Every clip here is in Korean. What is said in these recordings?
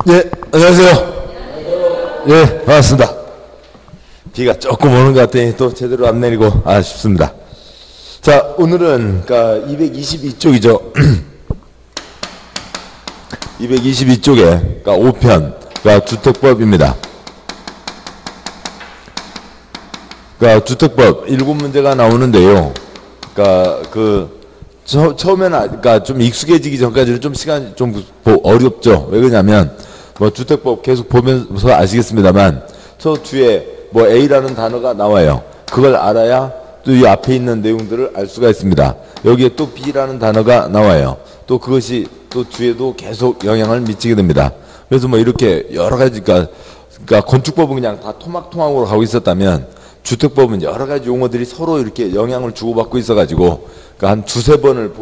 네, 안녕하세요. 예, 반갑습니다. 비가 조금 오는 것 같더니 또 제대로 안 내리고 아쉽습니다. 자, 오늘은 그러니까 222쪽이죠. 222쪽에 그러니까 5편 그러니까 주택법입니다. 그러니까 주택법 7문제가 나오는데요. 그러니까 처음에는 그러니까 좀 익숙해지기 전까지는 좀 시간이 좀 어렵죠. 왜 그러냐면 뭐 주택법 계속 보면서 아시겠습니다만 저 뒤에 뭐 A라는 단어가 나와요. 그걸 알아야 또 이 앞에 있는 내용들을 알 수가 있습니다. 여기에 또 B라는 단어가 나와요. 또 그것이 또 뒤에도 계속 영향을 미치게 됩니다. 그래서 뭐 이렇게 여러 가지 그러니까 건축법은 그냥 다 토막토막으로 가고 있었다면 주택법은 여러 가지 용어들이 서로 이렇게 영향을 주고받고 있어가지고 그러니까 한 두세 번을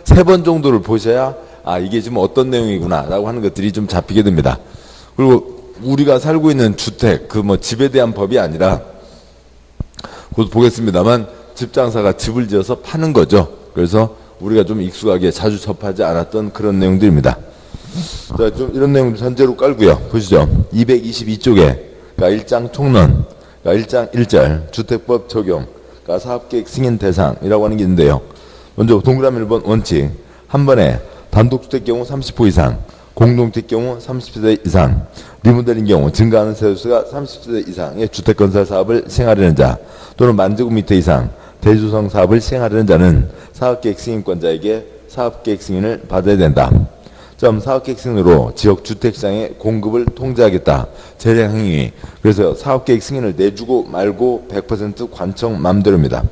세 번 정도를 보셔야 아 이게 지금 어떤 내용이구나라고 하는 것들이 좀 잡히게 됩니다. 그리고 우리가 살고 있는 주택 그 뭐 집에 대한 법이 아니라 곧 보겠습니다만 집장사가 집을 지어서 파는 거죠. 그래서 우리가 좀 익숙하게 자주 접하지 않았던 그런 내용들입니다. 자, 좀 이런 내용 전제로 깔고요. 보시죠. 222쪽에 그러니까 1장 총론, 그러니까 1장 1절 주택법 적용, 그러니까 사업계획 승인 대상이라고 하는 게 있는데요. 먼저 동그라미 1번 원칙. 한 번에 단독주택 경우 30호 이상, 공동주택 경우 30세대 이상, 리모델링 경우 증가하는 세대수가 30세대 이상의 주택건설 사업을 시행하려는 자 또는 10,000제곱미터 이상 대조성 사업을 시행하려는 자는 사업계획 승인권자에게 사업계획 승인을 받아야 된다. 사업계획 승인으로 지역 주택시장의 공급을 통제하겠다. 재량행위. 그래서 사업계획 승인을 내주고 말고 100% 관청 맘대로입니다.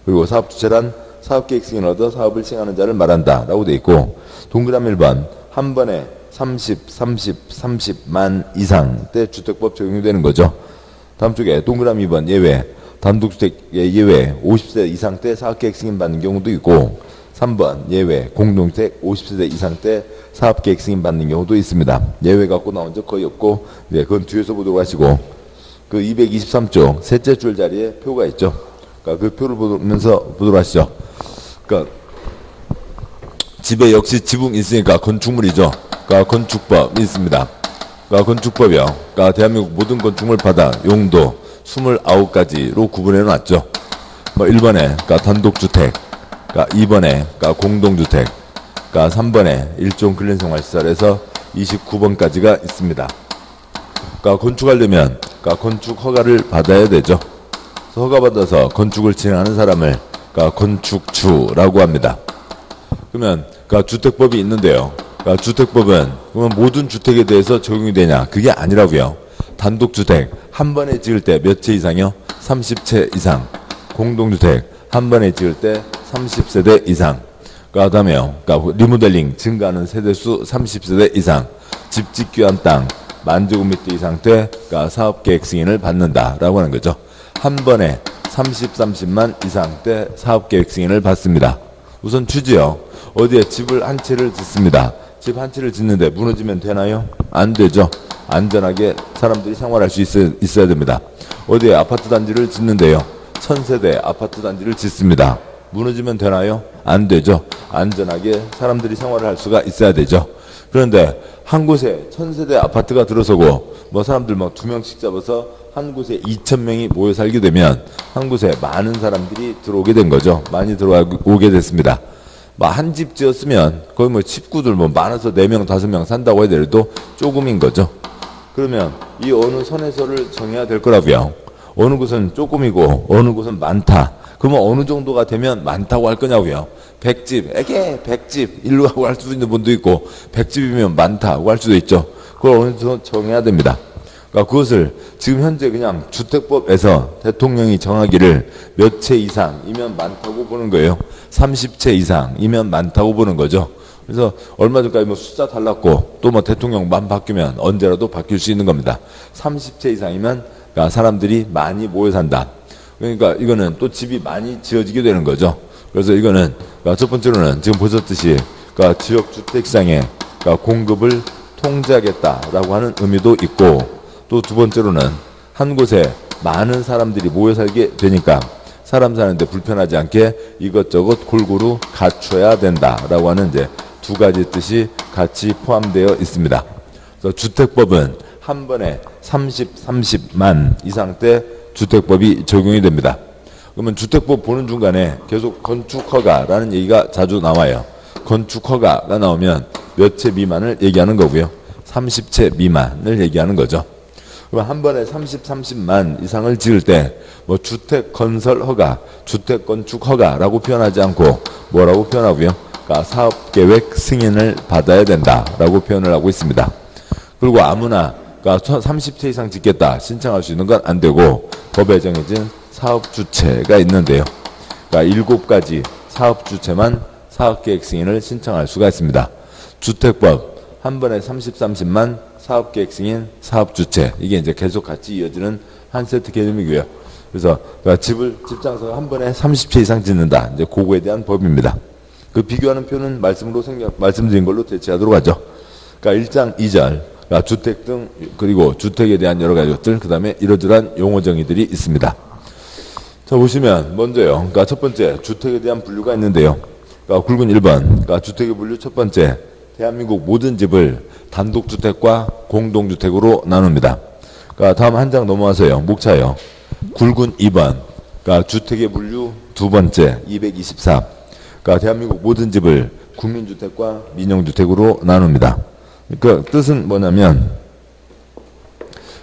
그리고 사업주체란 사업계획 승인을 얻어 사업을 시행하는 자를 말한다. 라고 되어 있고 동그라미 1번 한 번에 30만 이상 때 주택법 적용이 되는 거죠. 다음 쪽에 동그라미 2번 예외 단독주택의 예외 50세 이상 때 사업계획 승인 받는 경우도 있고 3번 예외 공동주택 50세대 이상 때 사업계획 승인 받는 경우도 있습니다. 예외 갖고 나온 적 거의 없고 네, 그건 뒤에서 보도록 하시고 그 223쪽 셋째 줄 자리에 표가 있죠. 그러니까 그 표를 보면서 보도록 하시죠. 그러니까 집에 역시 지붕이 있으니까 건축물이죠. 그러니까 건축법이 있습니다. 그러니까 건축법이요. 그러니까 대한민국 모든 건축물 바닥 용도 29가지로 구분해 놨죠. 뭐 1번에 그러니까 단독주택, 그러니까 2번에 그러니까 공동주택, 그러니까 3번에 일종 근린생활시설에서 29번까지가 있습니다. 그러니까 건축하려면 그러니까 건축 허가를 받아야 되죠. 그래서 허가받아서 건축을 진행하는 사람을 그러니까 건축주라고 합니다. 그러면 그러니까 주택법이 있는데요. 그러니까 주택법은 그러면 모든 주택에 대해서 적용이 되냐? 그게 아니라고요. 단독주택 한 번에 지을 때 몇 채 이상이요? 30채 이상. 공동주택 한 번에 지을 때 30세대 이상. 그다음에요. 그러니까 리모델링 증가하는 세대수 30세대 이상. 집 짓기 위한 땅 10,000제곱미터 이상 때 그러니까 사업계획 승인을 받는다라고 하는 거죠. 한 번에 30만 이상 때 사업계획 승인을 받습니다. 우선 취지요. 어디에 집을 한 채를 짓습니다. 집 한 채를 짓는데 무너지면 되나요? 안 되죠. 안전하게 사람들이 생활할 수 있어야 됩니다. 어디에 아파트 단지를 짓는데요. 1000세대 아파트 단지를 짓습니다. 무너지면 되나요? 안 되죠. 안전하게 사람들이 생활을 할 수가 있어야 되죠. 그런데 한 곳에 1000세대 아파트가 들어서고 뭐 사람들 막 2명씩 잡아서 한 곳에 2,000명이 모여 살게 되면 한 곳에 많은 사람들이 들어오게 된 거죠. 많이 들어오게 됐습니다. 한 집 지었으면 거의 뭐 식구들 뭐 많아서 4명, 5명 산다고 해도 조금인 거죠. 그러면 이 어느 선에서를 정해야 될 거라고요. 어느 곳은 조금이고 어느 곳은 많다. 그러면 어느 정도가 되면 많다고 할 거냐고요. 100집, 100집 일로 하고 할 수도 있는 분도 있고 100집이면 많다고 할 수도 있죠. 그걸 어느 정도 정해야 됩니다. 그러니까 그것을 지금 현재 그냥 주택법에서 대통령이 정하기를 몇 채 이상이면 많다고 보는 거예요. 30채 이상이면 많다고 보는 거죠. 그래서 얼마 전까지 뭐 숫자 달랐고 또 뭐 대통령만 바뀌면 언제라도 바뀔 수 있는 겁니다. 30채 이상이면 그러니까 사람들이 많이 모여 산다. 그러니까 이거는 또 집이 많이 지어지게 되는 거죠. 그래서 이거는 그러니까 첫 번째로는 지금 보셨듯이 그러니까 지역 주택시장의 그러니까 공급을 통제하겠다라고 하는 의미도 있고 또 두 번째로는 한 곳에 많은 사람들이 모여 살게 되니까 사람 사는데 불편하지 않게 이것저것 골고루 갖춰야 된다라고 하는 이제 두 가지 뜻이 같이 포함되어 있습니다. 그래서 주택법은 한 번에 30만 이상 때 주택법이 적용이 됩니다. 그러면 주택법 보는 중간에 계속 건축허가라는 얘기가 자주 나와요. 건축허가가 나오면 몇 채 미만을 얘기하는 거고요. 30채 미만을 얘기하는 거죠. 그럼 한 번에 30만 이상을 지을 때 뭐 주택 건설 허가, 주택 건축 허가라고 표현하지 않고 뭐라고 표현하고요? 그러니까 사업 계획 승인을 받아야 된다라고 표현을 하고 있습니다. 그리고 아무나 그러니까 30채 이상 짓겠다 신청할 수 있는 건 안 되고 법에 정해진 사업 주체가 있는데요. 그러니까 7가지 사업 주체만 사업 계획 승인을 신청할 수가 있습니다. 주택법 한 번에 30만 사업 계획 승인, 사업 주체 이게 이제 계속 같이 이어지는 한 세트 개념이고요. 그래서 집 장소가 한 번에 30채 이상 짓는다. 이제 그거에 대한 법입니다. 그 비교하는 표는 말씀드린 걸로 대체하도록 하죠. 그러니까 1장 2절, 그러니까 주택 등 그리고 주택에 대한 여러 가지 것들, 그 다음에 이러저러한 용어 정의들이 있습니다. 자 보시면 먼저요. 그러니까 첫 번째 주택에 대한 분류가 있는데요. 그러니까 굵은 1번, 그러니까 주택의 분류 첫 번째, 대한민국 모든 집을 단독주택과 공동주택으로 나눕니다. 그러니까 다음 한 장 넘어와서요. 목차요. 굵은 2번, 그러니까 주택의 분류 두 번째 224. 그러니까 대한민국 모든 집을 국민주택과 민영주택으로 나눕니다. 그러니까 뜻은 뭐냐면,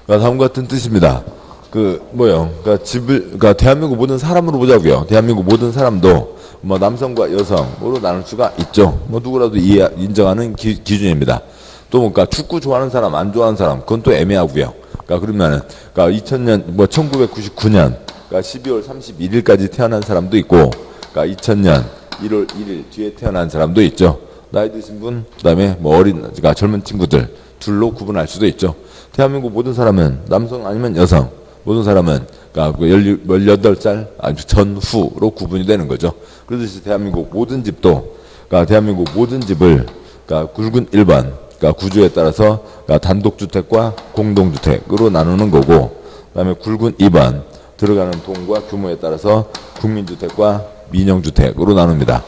그러니까 다음과 같은 뜻입니다. 그러니까 그러니까 대한민국 모든 사람으로 보자고요. 대한민국 모든 사람도 뭐 남성과 여성으로 나눌 수가 있죠. 뭐 누구라도 인정하는 기준입니다. 또 그러니까 축구 좋아하는 사람, 안 좋아하는 사람, 그건 또 애매하고요. 그러니까 그러면은, 그러니까 2000년, 뭐 1999년, 그러니까 12월 31일까지 태어난 사람도 있고, 그러니까 2000년 1월 1일 뒤에 태어난 사람도 있죠. 나이 드신 분, 그 다음에 뭐 그러니까 젊은 친구들, 둘로 구분할 수도 있죠. 대한민국 모든 사람은 남성 아니면 여성, 모든 사람은 그러니까 18살 전후로 구분이 되는 거죠. 그렇듯이 대한민국 모든 집도, 그러니까 대한민국 모든 집을, 그러니까 굵은 1번, 그러니까 구조에 따라서 그러니까 단독주택과 공동주택으로 나누는 거고, 그 다음에 굵은 2번, 들어가는 돈과 규모에 따라서 국민주택과 민영주택으로 나눕니다.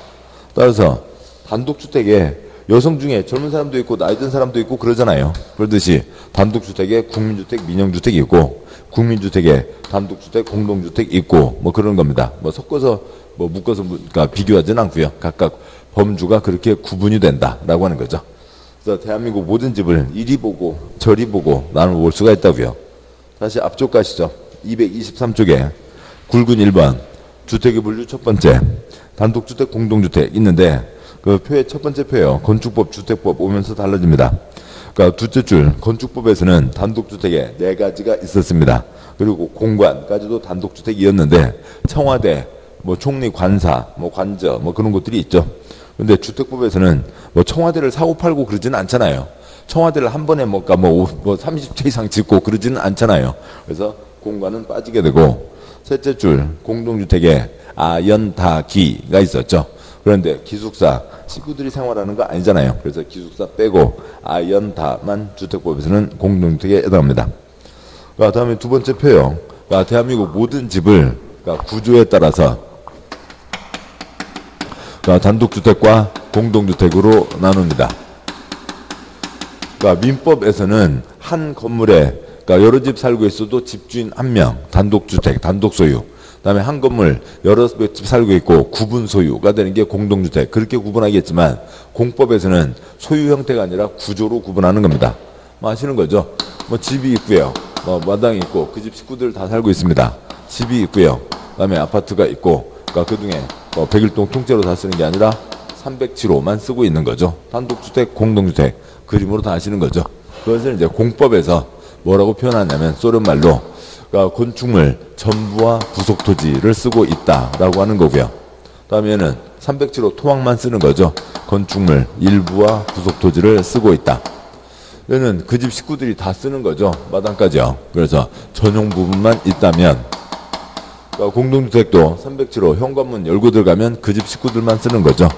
따라서 단독주택에 여성 중에 젊은 사람도 있고 나이 든 사람도 있고 그러잖아요. 그러듯이 단독주택에 국민주택, 민영주택이 있고, 국민주택에 단독주택, 공동주택이 있고, 뭐 그런 겁니다. 뭐 섞어서 뭐 묶어서 그러니까 비교하지는 않고요. 각각 범주가 그렇게 구분이 된다라고 하는 거죠. 그래서 대한민국 모든 집을 이리 보고 저리 보고 나눠 볼 수가 있다고요. 다시 앞쪽 가시죠. 223쪽에 굵은 1번 주택의 분류 첫 번째 단독주택 공동주택 있는데, 그 표의 첫 번째 표요. 건축법 주택법 오면서 달라집니다. 그러니까 둘째 줄 건축법에서는 단독주택에 4가지가 있었습니다. 그리고 공관까지도 단독주택이었는데 청와대, 뭐 총리 관사, 뭐 관저, 뭐 그런 것들이 있죠. 근데 주택법에서는 뭐 청와대를 사고 팔고 그러지는 않잖아요. 청와대를 한 번에 뭐 30채 이상 짓고 그러지는 않잖아요. 그래서 공관은 빠지게 되고, 셋째 줄 공동주택에 아연다기가 있었죠. 그런데 기숙사 식구들이 생활하는 거 아니잖아요. 그래서 기숙사 빼고 아연다만 주택법에서는 공동주택에 해당합니다. 그러니까 다음에 두 번째 표요. 그러니까 대한민국 모든 집을 그러니까 구조에 따라서 그러니까 단독주택과 공동주택으로 나눕니다. 그러니까 민법에서는 한 건물에 그러니까 여러 집 살고 있어도 집주인 한 명, 단독주택, 단독소유. 그다음에 한 건물 여러 집 살고 있고 구분 소유가 되는 게 공동주택. 그렇게 구분하겠지만 공법에서는 소유 형태가 아니라 구조로 구분하는 겁니다. 뭐 아시는 거죠? 뭐 집이 있고요. 뭐 마당이 있고 그 집 식구들 다 살고 있습니다. 집이 있고요. 그다음에 아파트가 있고, 그러니까 그중에 뭐 101동 통째로 다 쓰는 게 아니라 307호만 쓰고 있는 거죠. 단독주택, 공동주택 그림으로 다 아시는 거죠. 그것을 이제 공법에서 뭐라고 표현하냐면 소련 말로 그러니까 건축물 전부와 부속토지를 쓰고 있다라고 하는 거고요. 다음에는 307호 토막만 쓰는 거죠. 건축물 일부와 부속토지를 쓰고 있다. 얘는 그 집 식구들이 다 쓰는 거죠. 마당까지요. 그래서 전용 부분만 있다면, 그러니까 공동주택도 307호 현관문 열고 들어가면 그 집 식구들만 쓰는 거죠.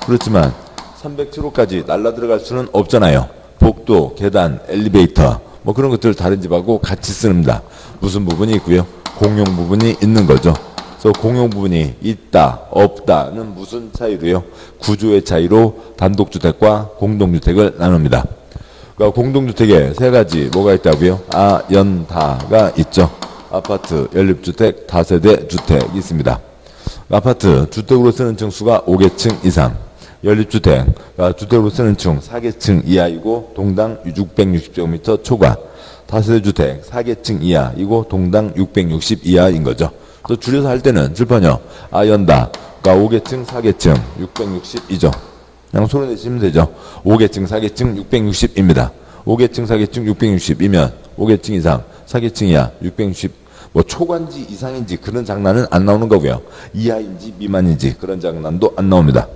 그렇지만 307호까지 날라 들어갈 수는 없잖아요. 복도, 계단, 엘리베이터 뭐 그런 것들 다른 집하고 같이 씁니다. 무슨 부분이 있고요. 공용 부분이 있는 거죠. 그래서 공용 부분이 있다, 없다는 무슨 차이로요? 구조의 차이로 단독주택과 공동주택을 나눕니다. 그러니까 공동주택에 세 가지 뭐가 있다고요? 아, 연, 다가 있죠. 아파트, 연립주택, 다세대 주택이 있습니다. 아파트, 주택으로 쓰는 층수가 5개층 이상. 연립주택, 그러니까 주택으로 쓰는 층 4개층 이하이고 동당 660제곱미터 초과. 다세대 주택 4개층 이하이고 동당 660 이하인 거죠. 또 줄여서 할 때는 칠판이요. 아, 연다. 그러니까 5개층, 4개층, 660이죠. 그냥 손을 내시면 되죠. 5개층, 4개층, 660입니다. 5개층, 4개층, 660이면 5개층 이상, 4개층 이하, 660. 뭐 초과인지 이상인지 그런 장난은 안 나오는 거고요. 이하인지 미만인지 그런 장난도 안 나옵니다.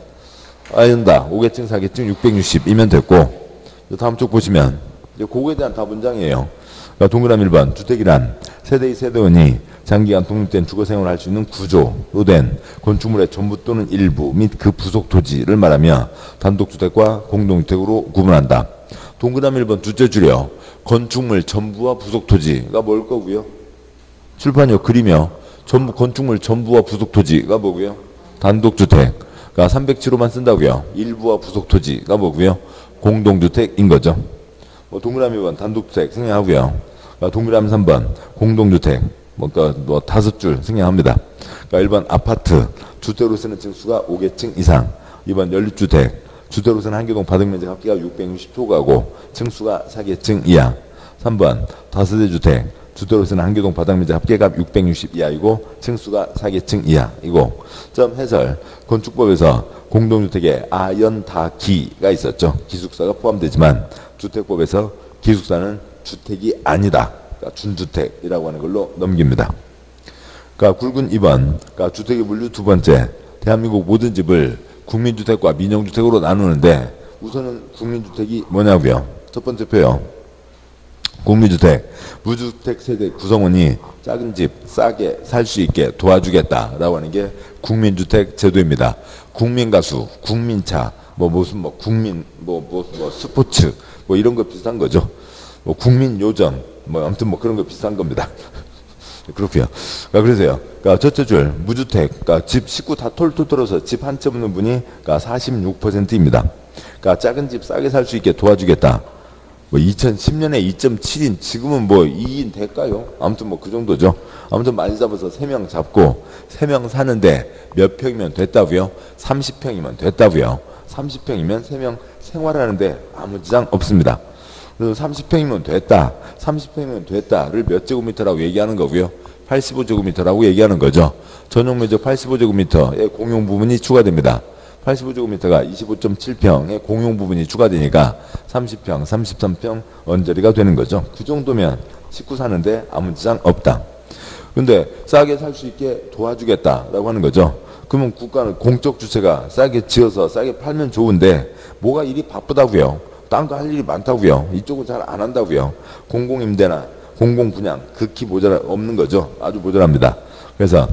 아연다 5개층 4개층 660이면 됐고, 다음 쪽 보시면 그거에 대한 다 문장이에요. 그러니까 동그라미 1번 주택이란 세대의 세대원이 장기간 독립된 주거생활을 할 수 있는 구조로 된 건축물의 전부 또는 일부 및 그 부속 토지를 말하며 단독주택과 공동주택으로 구분한다. 동그라미 1번 둘째 줄이요. 건축물 전부와 부속 토지가 뭘 거고요? 출판이요. 그리며 전부 건축물 전부와 부속 토지가 뭐고요? 단독주택. 그러니까 307호만 쓴다고요. 일부와 부속 토지가 뭐고요? 공동주택인 거죠. 뭐 동그라미 1번 단독주택 생략하고요. 그러니까 동그라미 3번 공동주택. 그러니까 뭐 5줄 생략합니다. 그러니까 1번 아파트 주택으로 쓰는 층수가 5개층 이상. 2번 연립주택 주택으로 쓰는 한 개동 바닥면적 합계가 660초가고 층수가 4개층 이하. 3번 다세대 주택 주택으로 쓰는 한 개동 바닥면적 합계가 660 이하이고 층수가 4개층 이하이고. 점 해설. 건축법에서 공동주택에 아연 다기가 있었죠. 기숙사가 포함되지만 주택법에서 기숙사는 주택이 아니다. 그러니까 준주택이라고 하는 걸로 넘깁니다. 그러니까 굵은 2번. 그러니까 주택의 분류 두 번째. 대한민국 모든 집을 국민주택과 민영주택으로 나누는데 우선은 국민주택이 뭐냐고요. 첫 번째 표요. 국민주택, 무주택 세대 구성원이 작은 집 싸게 살 수 있게 도와주겠다라고 하는 게 국민주택 제도입니다. 국민가수, 국민차, 무슨 국민, 스포츠, 이런 거 비슷한 거죠. 국민요정, 아무튼 그런 거 비슷한 겁니다. 그렇고요. 그러니까 그래서요. 그러니까 첫째 줄 무주택, 그러니까 집 식구 다 톨톨 털어서 집 한 채 없는 분이 그러니까 46%입니다. 그러니까 작은 집 싸게 살 수 있게 도와주겠다. 2010년에 2.7인, 지금은 2인 될까요? 아무튼 그 정도죠. 아무튼 많이 잡아서 3명 잡고 3명 사는데 몇 평이면 됐다고요? 30평이면 됐다고요. 30평이면 3명 생활하는데 아무 지장 없습니다. 그래서 30평이면 됐다. 30평이면 됐다를 몇 제곱미터라고 얘기하는 거고요. 85제곱미터라고 얘기하는 거죠. 전용 면적 85제곱미터의 공용 부분이 추가됩니다. 85제곱미터가 25.7평의 공용 부분이 추가되니까 30평, 33평 언저리가 되는 거죠. 그 정도면 식구 사는데 아무 지장 없다. 근데 싸게 살 수 있게 도와주겠다라고 하는 거죠. 그러면 국가는 공적 주체가 싸게 지어서 싸게 팔면 좋은데 뭐가 일이 바쁘다고요. 딴 거 할 일이 많다고요. 이쪽은 잘 안 한다고요. 공공임대나 공공분양 극히 없는 거죠. 아주 모자랍니다. 그래서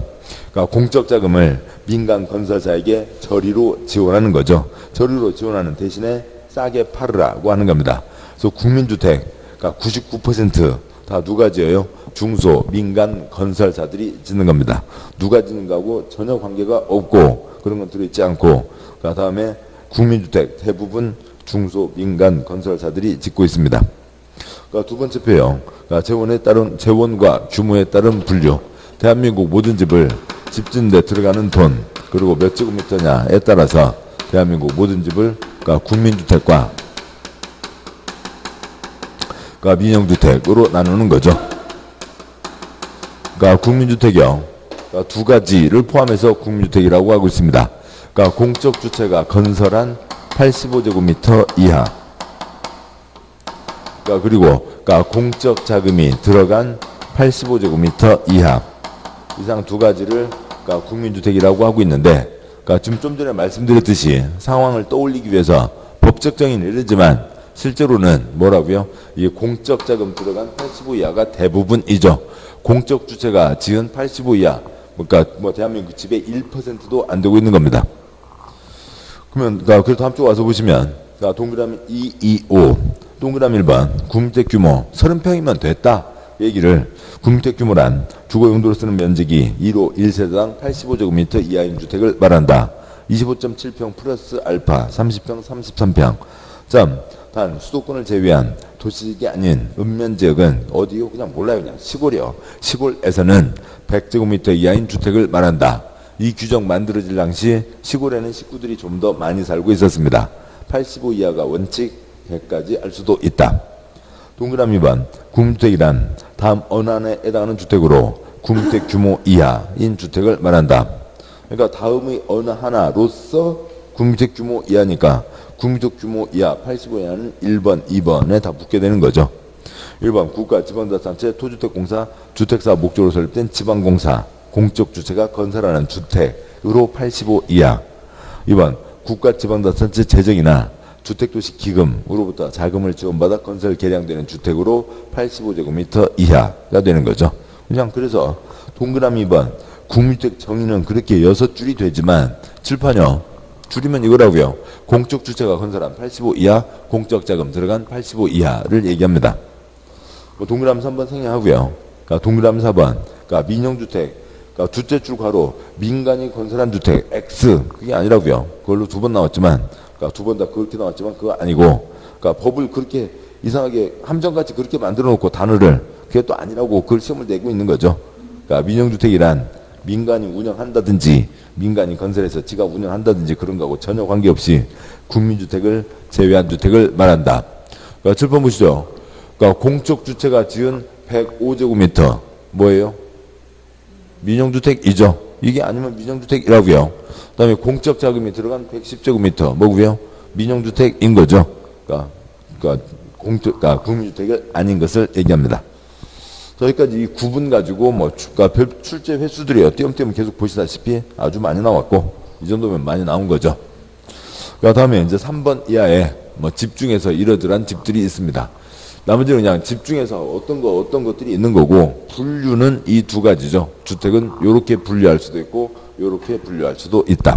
그러니까 공적 자금을 민간 건설사에게 저리로 지원하는 거죠. 저리로 지원하는 대신에 싸게 팔으라고 하는 겁니다. 그래서 국민주택, 그러니까 99% 다 누가 지어요? 중소, 민간 건설사들이 짓는 겁니다. 누가 짓는 거하고 전혀 관계가 없고 그런 건 들어있지 않고, 그 다음에 국민주택 대부분 중소, 민간 건설사들이 짓고 있습니다. 그러니까 두 번째 표요. 그러니까 재원과 규모에 따른 분류. 대한민국 모든 집을 집 짓는 데 들어가는 돈, 그리고 몇 제곱미터냐에 따라서 대한민국 모든 집을 그러니까 국민주택과 그러니까 민영주택으로 나누는 거죠. 그러니까 국민주택이요. 그러니까 두 가지를 포함해서 국민주택이라고 하고 있습니다. 그러니까 공적 주체가 건설한 85제곱미터 이하. 그러니까 공적 자금이 들어간 85제곱미터 이하. 이상 두 가지를 그러니까 국민주택이라고 하고 있는데, 그러니까 지금 좀 전에 말씀드렸듯이 상황을 떠올리기 위해서 법적 정의는 이르지만 실제로는 뭐라고요? 이 공적 자금 들어간 85 이하가 대부분이죠. 공적 주체가 지은 85 이하, 그러니까 대한민국 집의 1%도 안 되고 있는 겁니다. 그러면 그래서 다음 쪽 와서 보시면 동그라미 2, 2, 5 동그라미 1번 국민주택 규모 30평이면 됐다 얘기를, 국민주택 규모란 주거 용도로 쓰는 면적이 1호 1세대당 85제곱미터 이하인 주택을 말한다. 25.7평 플러스 알파 30평 33평 단 수도권을 제외한 도시지역이 아닌 읍면지역은 어디요? 그냥 몰라요. 그냥 시골이요. 시골에서는 100제곱미터 이하인 주택을 말한다. 이 규정 만들어질 당시 시골에는 식구들이 좀 더 많이 살고 있었습니다. 85 이하가 원칙, 100까지 알 수도 있다. 동그라미 2번 구문주택이란 다음 어느 하나에 해당하는 주택으로 구문주택 규모 이하인 주택을 말한다. 그러니까 다음의 어느 하나로서 구문주택 규모 이하니까 구문주택 규모 이하 85 이하는 1번, 2번에 다 붙게 되는 거죠. 1번 국가, 지방자치단체, 토주택공사, 주택사 목적으로 설립된 지방공사, 공적주체가 건설하는 주택으로 85 이하. 2번 국가, 지방자치단체 재정이나 주택도시기금으로부터 자금을 지원받아 건설 개량되는 주택으로 85제곱미터 이하가 되는 거죠. 그냥 그래서 동그라미 2번 구문주택 정의는 그렇게 6줄이 되지만 칠판요. 줄이면 이거라고요. 공적 주체가 건설한 85 이하, 공적 자금 들어간 85 이하를 얘기합니다. 동그라미 3번 생략하고요. 그러니까 동그라미 4번 그러니까 민영주택, 그러니까 둘째 줄 괄호 민간이 건설한 주택 X 그게 아니라고요. 그걸로 2번 나왔지만 그러니까 2번 다 그렇게 나왔지만 그거 아니고 그러니까 법을 그렇게 이상하게 함정같이 그렇게 만들어 놓고 단어를 그게 또 아니라고 그걸 시험을 내고 있는 거죠. 그러니까 민영주택이란 민간이 운영한다든지 민간이 건설해서 지가 운영한다든지 그런 거하고 전혀 관계없이 국민주택을 제외한 주택을 말한다. 그러니까 7번 보시죠. 그러니까 공적 주체가 지은 105제곱미터 뭐예요? 민영주택이죠. 이게 아니면 민영주택이라고요. 그 다음에 공적 자금이 들어간 110제곱미터 뭐고요? 민영주택인 거죠. 그러니까 국민주택이 아닌 것을 얘기합니다. 저기까지 이 구분 가지고 그러니까 출제 횟수들이요. 띄엄띄엄 계속 보시다시피 아주 많이 나왔고 이 정도면 많이 나온 거죠. 그 다음에 이제 3번 이하에 집중해서 이러저러한 집들이 있습니다. 나머지는 그냥 집중해서 어떤 것들이 있는 거고 분류는 이 두 가지죠. 주택은 요렇게 분류할 수도 있고 요렇게 분류할 수도 있다.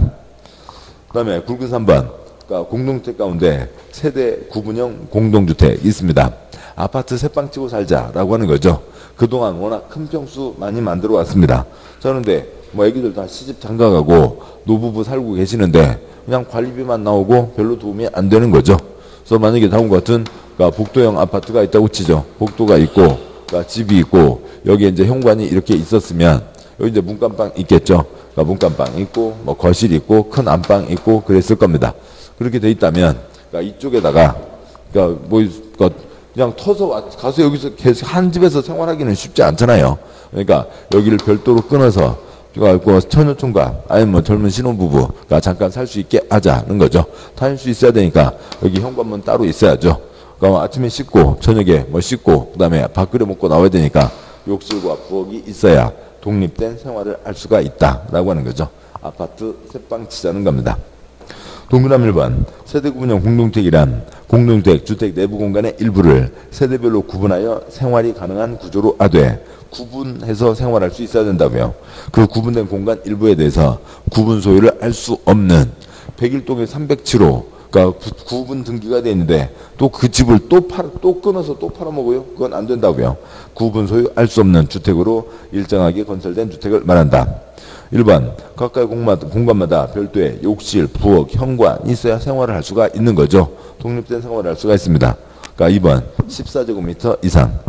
그 다음에 굵은 3번 그러니까 공동주택 가운데 세대 구분형 공동주택이 있습니다. 아파트 새 방 치고 살자라고 하는 거죠. 그동안 워낙 큰 평수 많이 만들어 왔습니다. 자, 그런데 애기들 다 시집 장가가고 노부부 살고 계시는데 그냥 관리비만 나오고 별로 도움이 안 되는 거죠. 그래서 만약에 다음과 같은 그러니까 복도형 아파트가 있다고 치죠. 복도가 있고 그러니까 집이 있고 여기에 이제 현관이 이렇게 있었으면 여기 이제 문간방 있겠죠. 그러니까 문간방 있고 거실 있고 큰 안방 있고 그랬을 겁니다. 그렇게 돼 있다면 그러니까 이쪽에다가 그러니까 그냥 터서 가서 여기서 계속 한 집에서 생활하기는 쉽지 않잖아요. 그러니까 여기를 별도로 끊어서 처녀총각 아니면 젊은 신혼부부가 잠깐 살 수 있게 하자는 거죠. 다닐 수 있어야 되니까 여기 현관문 따로 있어야죠. 그러니까 아침에 씻고 저녁에 씻고 그다음에 밥 끓여 먹고 나와야 되니까 욕실과 부엌이 있어야 독립된 생활을 할 수가 있다라고 하는 거죠. 아파트 새방 치자는 겁니다. 동그라미 1번 세대구분형 공동주택이란 공동주택, 주택 내부 공간의 일부를 세대별로 구분하여 생활이 가능한 구조로 하되 구분해서 생활할 수 있어야 된다고요. 그 구분된 공간 일부에 대해서 구분 소유를 할 수 없는 101동의 307호 그러니까 구분 등기가 돼 있는데 또 그 집을 또 끊어서 또 팔아먹어요? 그건 안 된다고요. 구분 소유할 수 없는 주택으로 일정하게 건설된 주택을 말한다. 1번 각각의 공간마다 별도의 욕실, 부엌, 현관이 있어야 생활을 할 수가 있는 거죠. 독립된 생활을 할 수가 있습니다. 그러니까 2번 14제곱미터 이상.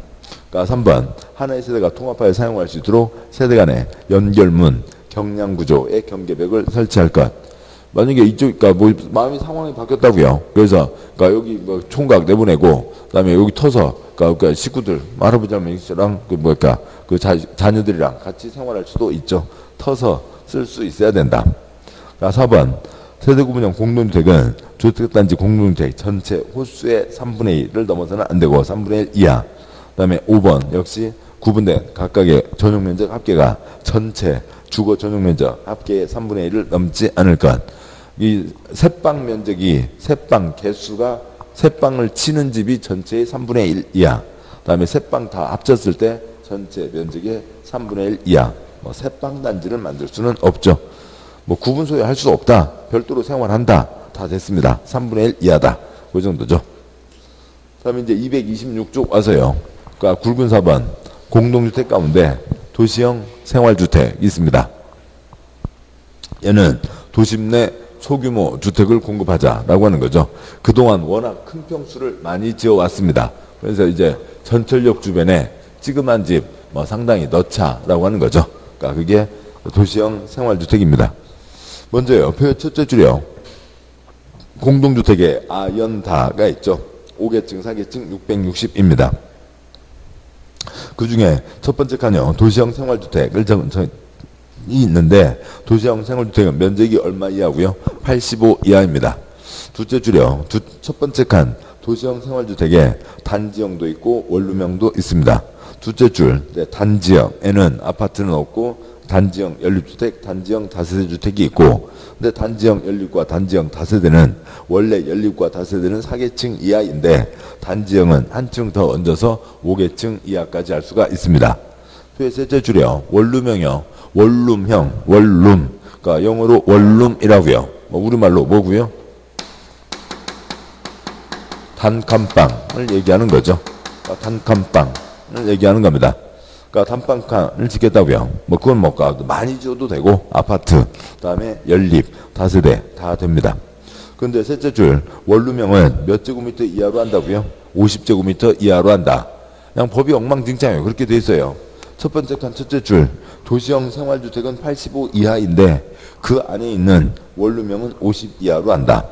그러니까 3번 하나의 세대가 통합하여 사용할 수 있도록 세대 간의 연결문, 경량구조의 경계벽을 설치할 것. 만약에 이쪽, 그러니까 마음이 상황이 바뀌었다고요. 그래서 그러니까 여기 총각 내보내고 그다음에 여기 터서 그러니까 식구들 할아버지 할머니랑 자녀들이랑 같이 생활할 수도 있죠. 터서 쓸 수 있어야 된다. 4번 세대구분형 공동주택은 주택단지 공동주택 전체 호수의 3분의 1을 넘어서는 안 되고 3분의 1 이하. 그 다음에 5번 역시 구분된 각각의 전용면적 합계가 전체 주거 전용면적 합계의 3분의 1을 넘지 않을 것. 이 새방 면적이 새방 개수가 새방을 치는 집이 전체의 3분의 1 이하. 그 다음에 새방 다 합쳤을 때 전체 면적의 3분의 1 이하. 새방 단지를 만들 수는 없죠. 구분 소유할 수 없다. 별도로 생활한다. 다 됐습니다. 3분의 1 이하다. 그 정도죠. 다음에 이제 226쪽 와서요. 그러니까 굵은 4번 공동주택 가운데 도시형 생활주택이 있습니다. 얘는 도심 내 소규모 주택을 공급하자라고 하는 거죠. 그동안 워낙 큰 평수를 많이 지어왔습니다. 그래서 이제 전철역 주변에 찌그만 집 상당히 넣자라고 하는 거죠. 그러니까 그게 도시형 생활주택입니다. 먼저요, 표 첫째 줄이요. 공동주택에 아연다가 있죠. 5계층, 4계층 660입니다. 그 중에 첫 번째 칸이요, 도시형 생활주택을 이 있는데 도시형 생활주택은 면적이 얼마 이하고요? 85 이하입니다. 둘째 줄이요. 첫 번째 칸 도시형 생활주택에 단지형도 있고 원룸형도 있습니다. 둘째 줄 단지형에는 아파트는 없고 단지형 연립주택, 단지형 다세대 주택이 있고, 근데 단지형 연립과 단지형 다세대는 원래 연립과 다세대는 4계층 이하인데 단지형은 한 층 더 얹어서 5계층 이하까지 할 수가 있습니다. 표의 셋째 줄이요. 원룸형이요. 원룸형, 원룸. 그러니까 영어로 원룸이라고요. 우리말로 뭐고요? 단칸방을 얘기하는 거죠. 단칸방을 얘기하는 겁니다. 그러니까 단칸방을 짓겠다고요. 그건 많이 지어도 되고 아파트, 그다음에 연립, 다세대 다 됩니다. 그런데 셋째 줄 원룸형은 몇 제곱미터 이하로 한다고요? 50제곱미터 이하로 한다. 그냥 법이 엉망진창이에요. 그렇게 돼 있어요. 첫 번째 칸 첫째 줄 도시형 생활주택은 85 이하인데 그 안에 있는 원룸형은 50 이하로 한다.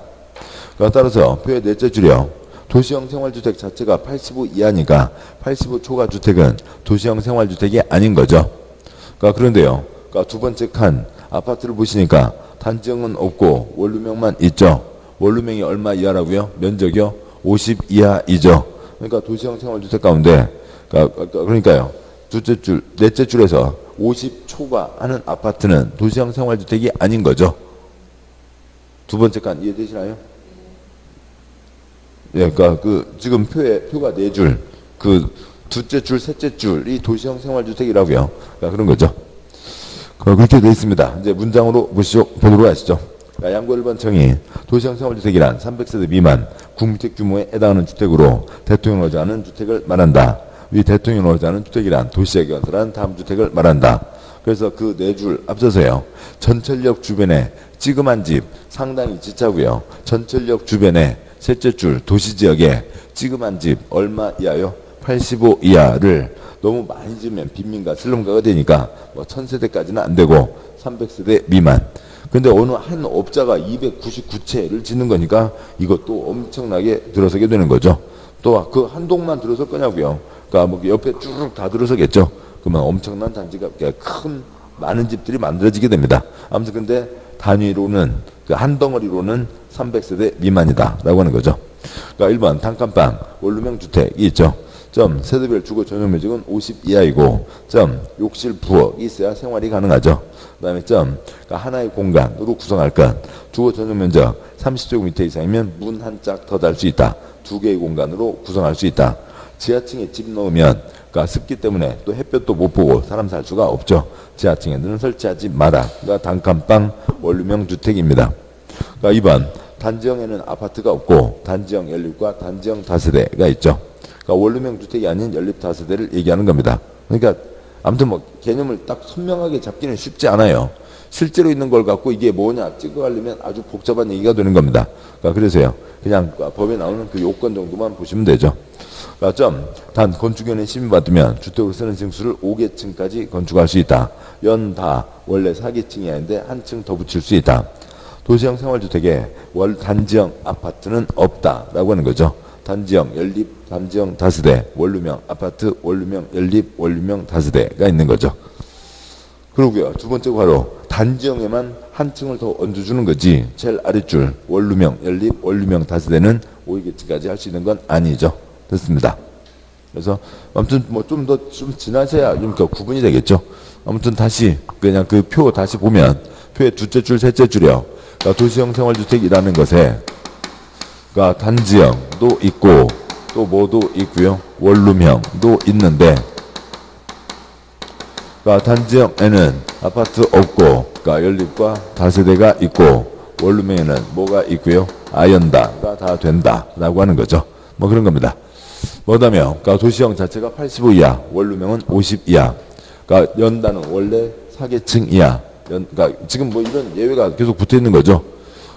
따라서 표의 넷째 줄이요. 도시형 생활주택 자체가 85 이하니까 85 초과 주택은 도시형 생활주택이 아닌 거죠. 그런데요. 두 번째 칸 아파트를 보시니까 단지형은 없고 원룸형만 있죠. 원룸형이 얼마 이하라고요? 면적이요? 50 이하이죠. 그러니까 도시형 생활주택 가운데 그러니까요. 둘째 줄, 넷째 줄에서 50 초과하는 아파트는 도시형 생활주택이 아닌 거죠. 두 번째 칸 이해되시나요? 예, 그러니까 지금 표가 네 줄, 둘째 줄, 셋째 줄이 도시형 생활주택이라고요. 그런 거죠. 그렇게 되어 있습니다. 이제 문장으로 보도록 하시죠. 양구 1번 청이 도시형 생활주택이란 300세대 미만 국민택 규모에 해당하는 주택으로 대통령 의자하는 주택을 말한다. 위 대통령 의자하는 주택이란 도시에 건설한 다음 주택을 말한다. 그래서 그 네 줄 앞서서요. 전철역 주변에 찌그만 집 상당히 지차고요. 전철역 주변에 셋째 줄 도시지역에 찌그만 집 얼마 이하요? 85 이하를 너무 많이 지으면 빈민가, 슬럼가가 되니까 1000세대까지는 안 되고 300세대 미만. 근데 어느 한 업자가 299채를 짓는 거니까 이것도 엄청나게 들어서게 되는 거죠. 또 그 한 동만 들어설 거냐고요. 그러니까 옆에 쭉 다 들어서겠죠. 그러면 엄청난 단지가 많은 집들이 만들어지게 됩니다. 아무튼 근데 단위로는 한 덩어리로는 300세대 미만이다라고 하는 거죠. 그러니까 1번 단칸방 원룸형 주택이 있죠. 세대별 주거 전용 면적은 50 이하이고 욕실 부엌이 있어야 생활이 가능하죠. 그다음에 그러니까 하나의 공간으로 구성할 것 주거 전용 면적 30제곱미터 이상이면 문 한 짝 더 달 수 있다. 두 개의 공간으로 구성할 수 있다. 지하층에 집 넣으면 습기 때문에 또 햇볕도 못 보고 사람 살 수가 없죠. 지하층에는 설치하지 마라. 단칸방 원룸형 주택입니다. 2번 단지형에는 아파트가 없고 단지형 연립과 단지형 다세대가 있죠. 원룸형 주택이 아닌 연립 다세대를 얘기하는 겁니다. 그러니까 아무튼 개념을 딱 선명하게 잡기는 쉽지 않아요. 실제로 있는 걸 갖고 이게 뭐냐 찍어가려면 아주 복잡한 얘기가 되는 겁니다. 그래서요. 그냥 법에 나오는 그 요건 정도만 보시면 되죠. 단 건축위원회 심의받으면 주택으로 쓰는 층수를 5계층까지 건축할 수 있다. 연다 원래 4계층이 아닌데 한 층 더 붙일 수 있다. 도시형 생활주택에 단지형 아파트는 없다라고 하는 거죠. 단지형 연립, 단지형 다세대, 원룸형 아파트, 원룸형 연립, 원룸형 다세대가 있는 거죠. 그리고요. 두 번째 바로 단지형에만 한 층을 더 얹어주는 거지 제일 아랫줄 원룸형 연립, 원룸형 다세대는 5계층까지 할 수 있는 건 아니죠. 됐습니다. 그래서 아무튼 좀 지나셔야 좀 구분이 되겠죠. 아무튼 다시 그냥 그 표 다시 보면 표의 둘째 줄, 셋째 줄이요. 도시형 생활주택이라는 것에 단지형도 있고 또 뭐도 있고요. 원룸형도 있는데 단지형에는 아파트 없고 연립과 다세대가 있고 원룸형에는 뭐가 있고요. 아연다가 다 된다라고 하는 거죠. 그런 겁니다. 뭐냐면 도시형 자체가 85 이하, 원룸형은 50 이하. 연다는 원래 4계층 이하. 지금 이런 예외가 계속 붙어 있는 거죠.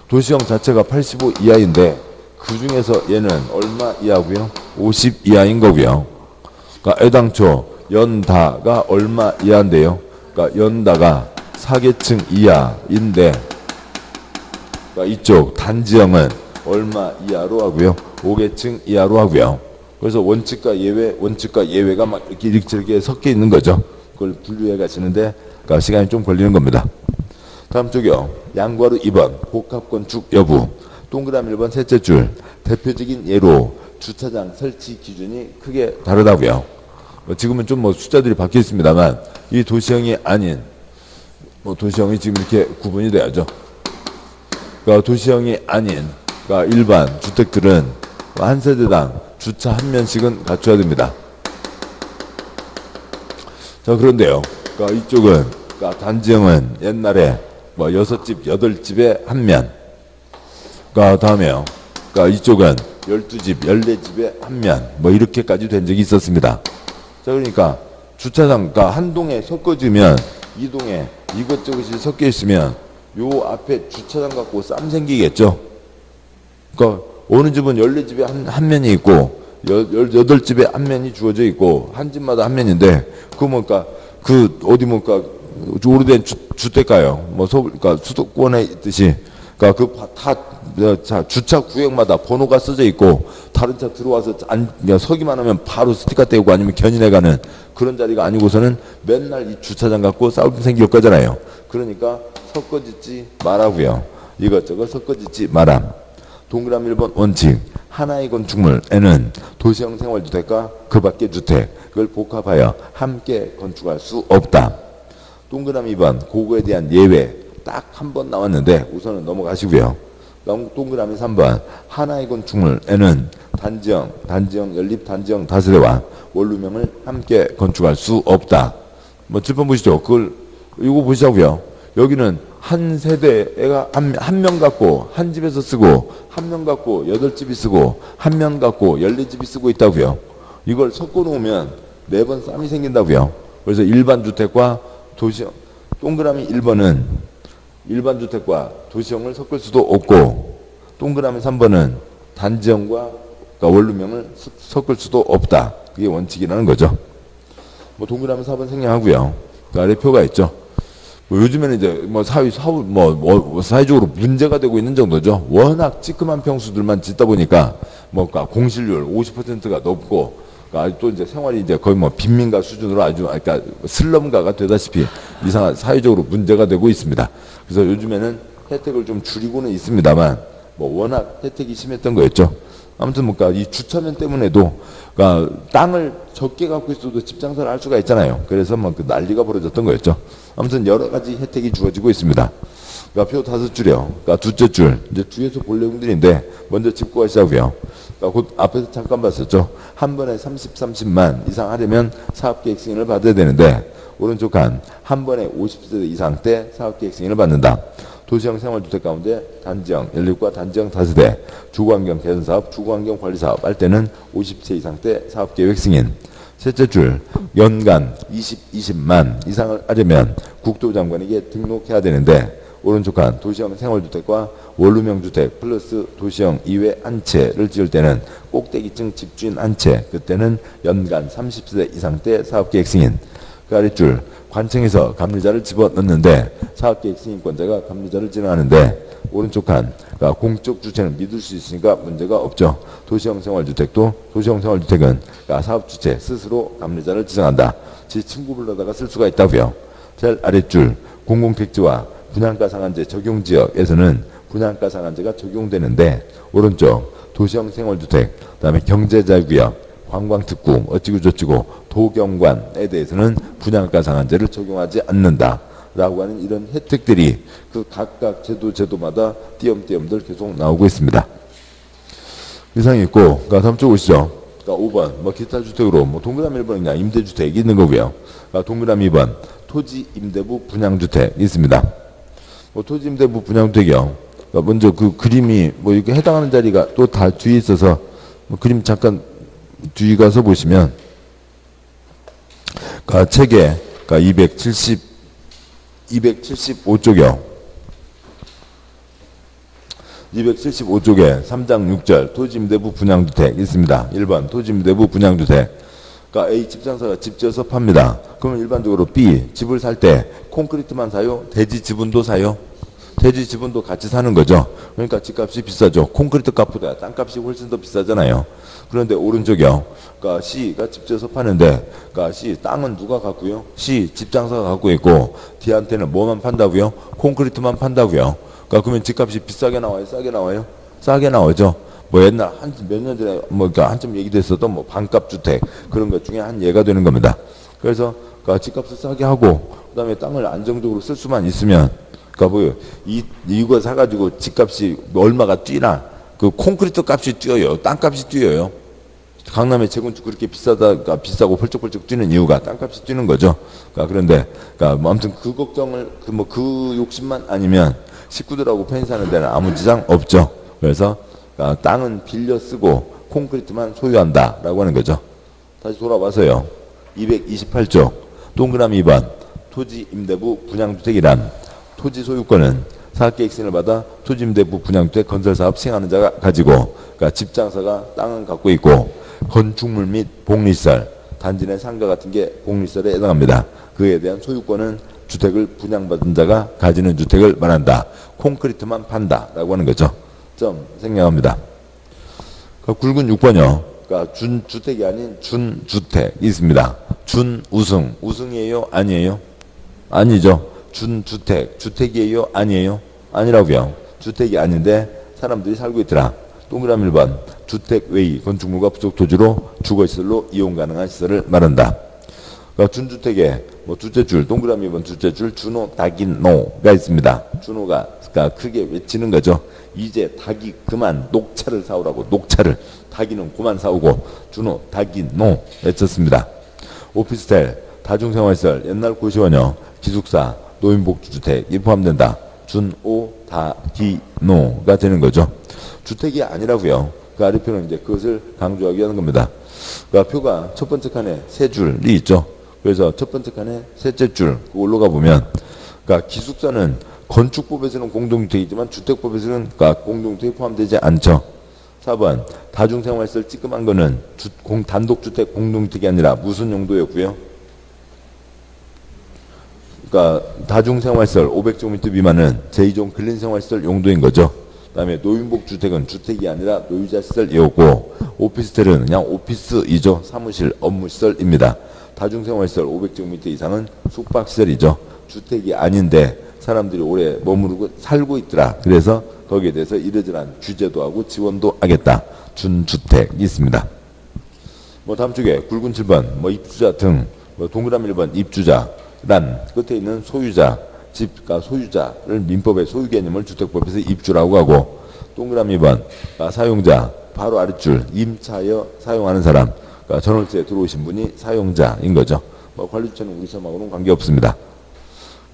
도시형 자체가 85 이하인데 그 중에서 얘는 얼마 이하고요? 50 이하인 거고요. 그러니까 애당초 연다가 얼마 이하인데요. 그러니까 연다가 4계층 이하인데 그러니까 이쪽 단지형은 얼마 이하로 하고요? 5계층 이하로 하고요. 그래서 원칙과 예외, 원칙과 예외가 막 이렇게 섞여 있는 거죠. 그걸 분류해 가시는데 그러니까 시간이 좀 걸리는 겁니다. 다음 쪽이요. 양괄호 2번 복합건축 여부. 동그라미 1번 셋째 줄. 대표적인 예로 주차장 설치 기준이 크게 다르다고요. 지금은 좀 뭐 숫자들이 바뀌어 있습니다만 이 도시형이 아닌 도시형이 지금 이렇게 구분이 돼야죠. 그러니까 도시형이 아닌 그러니까 일반 주택들은 한 세대당 주차 한 면씩은 갖춰야 됩니다. 자, 그런데요. 그러니까 이쪽은 그러니까 단지형은 옛날에 뭐 6집, 8집에 한 면. 그러니까 다음에요. 그러니까 이쪽은 12집, 14집에 한 면. 뭐 이렇게까지 된 적이 있었습니다. 자, 그러니까 주차장, 그러니까 한 동에 섞어지면 이 동에 이것저것이 섞여 있으면 요 앞에 주차장 갖고 쌈 생기겠죠. 그러니까 어느 집은 14집에 한 면이 있고 18집에 한 면이 주어져 있고 한 집마다 한 면인데 그 뭔가 그 어디 뭔가 오래된 주택가요. 뭐 서울 그러니까 수도권에 있듯이 그러니까 그 다 주차 구역마다 번호가 써져 있고 다른 차 들어와서 그냥 서기만 하면 바로 스티커 떼고 아니면 견인해 가는 그런 자리가 아니고서는 맨날 이 주차장 갖고 싸움 생길 거잖아요. 그러니까 섞어짓지 말라고요. 이것저것 섞어짓지 마라. 동그라미 1번 원칙. 하나의 건축물에는 도시형 생활주택과 그 밖의 주택을 복합하여 함께 건축할 수 없다. 동그라미 2번 그거에 대한 예외 딱 한 번 나왔는데 우선은 넘어가시고요. 동그라미 3번 하나의 건축물에는 단지형, 연립단지형 다세대와 원룸형을 함께 건축할 수 없다. 뭐 칠번 보시죠. 이거 보시자고요. 여기는 한 세대가 한 명 갖고 한 집에서 쓰고 한 명 갖고 8집이 쓰고 한 명 갖고 14집이 쓰고 있다고요. 이걸 섞어 놓으면 매번 쌈이 생긴다고요. 그래서 일반 주택과 도시형 동그라미 1번은 일반 주택과 도시형을 섞을 수도 없고 동그라미 3번은 단지형과 그러니까 원룸형을 섞을 수도 없다. 그게 원칙이라는 거죠. 뭐 동그라미 4번 생략하고요. 그 아래 표가 있죠. 뭐 요즘에는 이제 뭐 사회적으로 문제가 되고 있는 정도죠. 워낙 찌끔한 평수들만 짓다 보니까 그러니까 공실률 50%가 높고 그러니까 또 이제 생활이 이제 거의 뭐 빈민가 수준으로 아주 그러니까 슬럼가가 되다시피 이상한 사회적으로 문제가 되고 있습니다. 그래서 요즘에는 혜택을 좀 줄이고는 있습니다만 뭐 워낙 혜택이 심했던 거였죠. 아무튼 뭔가 이 주차면 때문에도 그러니까 땅을 적게 갖고 있어도 집 장사를 할 수가 있잖아요. 그래서 막 그 난리가 벌어졌던 거였죠. 아무튼 여러 가지 혜택이 주어지고 있습니다. 그러니까 표 5줄이요. 그러니까 둘째 줄 이제 뒤에서 볼 내용들인데 먼저 짚고 가시자고요. 그러니까 곧 앞에서 잠깐 봤었죠. 한 번에 30만 이상 하려면 사업계획 승인을 받아야 되는데 오른쪽 한 번에 50세대 이상 때 사업계획 승인을 받는다. 도시형 생활주택 가운데 단지형, 연립과 단지형 다세대, 주거환경 개선사업, 주거환경 관리사업 할 때는 50세 이상 때 사업계획 승인. 셋째 줄, 연간 20만 이상을 하려면 국토장관에게 등록해야 되는데 오른쪽 도시형 생활주택과 원룸형 주택 플러스 도시형 이외 한 채를 지을 때는 꼭대기층 집주인 한 채, 그때는 연간 30세대 이상 때 사업계획 승인. 그 아랫줄, 관청에서 감리자를 집어넣는데 사업계획 승인권자가 감리자를 진행하는데 오른쪽 그러니까 공적 주체는 믿을 수 있으니까 문제가 없죠. 도시형 생활주택은 그러니까 사업주체 스스로 감리자를 지정한다. 지 친구 불러다가 쓸 수가 있다고요. 제일 아랫줄, 공공택지와 분양가 상한제 적용지역에서는 분양가 상한제가 적용되는데 오른쪽 도시형 생활주택, 그다음에 경제자유구역, 관광특구 어찌고 저찌고 도경관에 대해서는 분양가 상한제를 적용하지 않는다라고 하는 이런 혜택들이 그 각각 제도마다 띄엄띄엄들 계속 나오고 있습니다. 이상이 있고 그러니까 다음 쪽 오시죠. 그러니까 5번 뭐 기타 주택으로 뭐 동그라미 1번은 그냥 임대주택이 있는 거고요. 그러니까 동그라미 2번 토지 임대부 분양주택이 있습니다. 뭐 토지 임대부 분양주택이요. 그러니까 먼저 그 그림이 뭐 이렇게 해당하는 자리가 또 다 뒤에 있어서 뭐 그림 잠깐 뒤에 가서 보시면 그 책에 275쪽이요. 275쪽에 3장 6절 토지임대부 분양주택 있습니다. 1번 토지임대부 분양주택. 그러니까 A 집장사가 집 지어서 팝니다. 그러면 일반적으로 B 집을 살 때 콘크리트만 사요? 대지 지분도 사요? 대지 지분도 같이 사는 거죠. 그러니까 집값이 비싸죠. 콘크리트 값보다 땅값이 훨씬 더 비싸잖아요. 그런데 오른쪽이요. 그러니까 C가 집 지어서 파는데, 그러니까 C 땅은 누가 갖고요? C 집장사가 갖고 있고 D한테는 뭐만 판다고요? 콘크리트만 판다고요. 그러니까 그러면 집값이 비싸게 나와요? 싸게 나와요? 싸게 나오죠. 뭐 옛날 몇 년 전에 뭐 그러니까 한참 얘기됐었던 뭐 반값 주택 그런 것 중에 한 예가 되는 겁니다. 그래서 그러니까 집값을 싸게 하고 그다음에 땅을 안정적으로 쓸 수만 있으면 그러니까 뭐요 이거 사가지고 집값이 얼마가 뛰나 그 콘크리트 값이 뛰어요. 땅값이 뛰어요. 강남의 재건축 그렇게 비싸다 비싸고 펄쩍펄쩍 뛰는 이유가 땅값이 뛰는 거죠. 그러니까 그런데 그러니까 뭐 아무튼 그 걱정을 그 욕심만 아니면 식구들하고 편히 사는 데는 아무 지장 없죠. 그래서 땅은 빌려 쓰고 콘크리트만 소유한다라고 하는 거죠. 다시 돌아와서요. 228조 동그라미 2번 토지임대부 분양주택이란 토지 소유권은 사업계획 승인을 받아 토지임대부 분양주택 건설사업 시행하는 자가 가지고 그러니까 집장사가 땅은 갖고 있고 건축물 및 복리시설 단지 내 상가 같은 게 복리시설에 해당합니다. 그에 대한 소유권은 주택을 분양받은 자가 가지는 주택을 말한다. 콘크리트만 판다라고 하는 거죠. 점 생략합니다. 굵은 6번이요. 그러니까 준주택이 아닌 준주택이 있습니다. 준우승. 우승이에요? 아니에요? 아니죠. 준주택. 주택이에요? 아니에요? 아니라고요. 주택이 아닌데 사람들이 살고 있더라. 동그라미 1번. 주택 외의 건축물과 부속 토지로 주거시설로 이용 가능한 시설을 말한다. 그러니까 준주택에 뭐 둘째줄 동그라미 2번 둘째줄 준호 닭인 노가 있습니다. 준호가 그러니까 크게 외치는 거죠. 이제 닭이 그만 녹차를 사오라고 녹차를 닭이는 그만 사오고 준호 닭인 노 외쳤습니다. 오피스텔 다중생활시설 옛날 고시원형 기숙사 노인복지주택이 포함된다. 준오 닭이 노가 되는 거죠. 주택이 아니라고요. 그 아래표는 이제 그것을 강조하기 위한 겁니다. 그러니까 표가 첫 번째 칸에 세 줄이 있죠. 그래서 첫 번째 칸에 셋째 줄 그걸로 가보면 그러니까 기숙사는 건축법에서는 공동주택이지만 주택법에서는 그러니까 공동주택에 포함되지 않죠. 4번 다중생활시설 찌끔한 거는 단독주택 공동주택이 아니라 무슨 용도였고요? 그러니까 다중생활시설 500제곱미터 미만은 제2종 근린생활시설 용도인 거죠. 그 다음에 노인복주택은 주택이 아니라 노유자시설이었고 오피스텔은 그냥 오피스이죠. 사무실, 업무시설입니다. 다중생활시설 500제곱미터 이상은 숙박시설이죠. 주택이 아닌데 사람들이 오래 머무르고 살고 있더라. 그래서 거기에 대해서 이러저러한 규제도 하고 지원도 하겠다. 준주택이 있습니다. 뭐 다음 쪽에 굵은 7번 뭐 입주자 등 뭐 동그라미 1번 입주자란 끝에 있는 소유자 집가 소유자를 민법의 소유 개념을 주택법에서 입주라고 하고 동그라미 2번 사용자 바로 아랫줄 임차하여 사용하는 사람 그러니까 전월세에 들어오신 분이 사용자인 거죠. 뭐 관리주체는 우리 시험하고는 관계없습니다.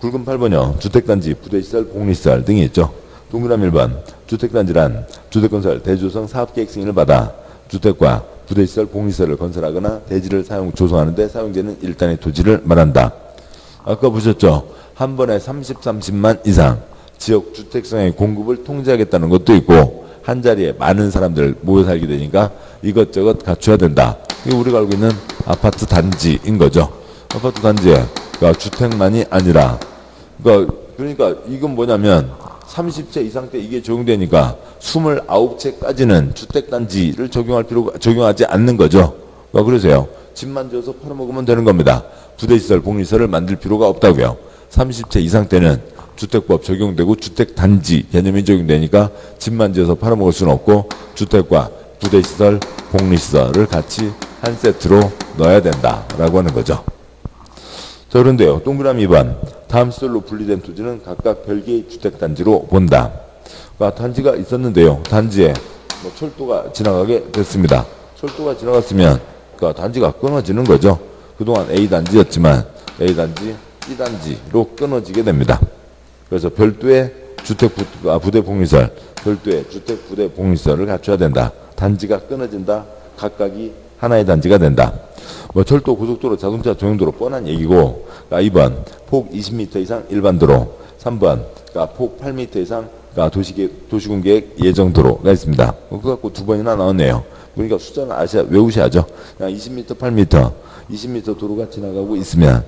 굵은 8번이요. 주택단지, 부대시설, 복리시설 등이 있죠. 동그라미 1번 주택단지란 주택건설 대조성 사업계획 승인을 받아 주택과 부대시설, 복리시설을 건설하거나 대지를 조성하는 데 사용되는 일단의 토지를 말한다. 아까 보셨죠? 한 번에 30만 이상 지역 주택성의 공급을 통제하겠다는 것도 있고 한 자리에 많은 사람들 모여 살게 되니까 이것저것 갖춰야 된다. 이게 우리가 알고 있는 아파트 단지인 거죠. 아파트 단지에 그러니까 주택만이 아니라 그러니까 이건 뭐냐면 30채 이상 때 이게 적용되니까 29채까지는 주택단지를 적용하지 않는 거죠. 그러니까 그러세요. 집만 지어서 팔아먹으면 되는 겁니다. 부대시설, 복리시설을 만들 필요가 없다고요. 30채 이상 때는 주택법 적용되고 주택단지 개념이 적용되니까 집만 지어서 팔아먹을 수는 없고 주택과 부대시설, 복리시설을 같이 한 세트로 넣어야 된다라고 하는 거죠. 자, 그런데요. 동그라미 2번 다음 시설로 분리된 토지는 각각 별개의 주택단지로 본다. 그러니까 단지가 있었는데요. 단지에 뭐 철도가 지나가게 됐습니다. 철도가 지나갔으면 그러니까 단지가 끊어지는 거죠. 그동안 A단지였지만 A단지, B단지로 끊어지게 됩니다. 그래서 별도의 부대 복리시설, 별도의 주택 부대 복리시설을 갖춰야 된다. 단지가 끊어진다. 각각이 하나의 단지가 된다. 뭐 철도, 고속도로, 자동차, 종용도로 뻔한 얘기고, 그러니까 2번 폭 20m 이상 일반도로, 3번 그러니까 폭 8m 이상 그러니까 도시군계획 예정도로가 있습니다. 그거 갖고 두 번이나 나왔네요. 그러니까 숫자는 외우셔야죠. 그냥 20m, 8m, 20m 도로가 지나가고 있으면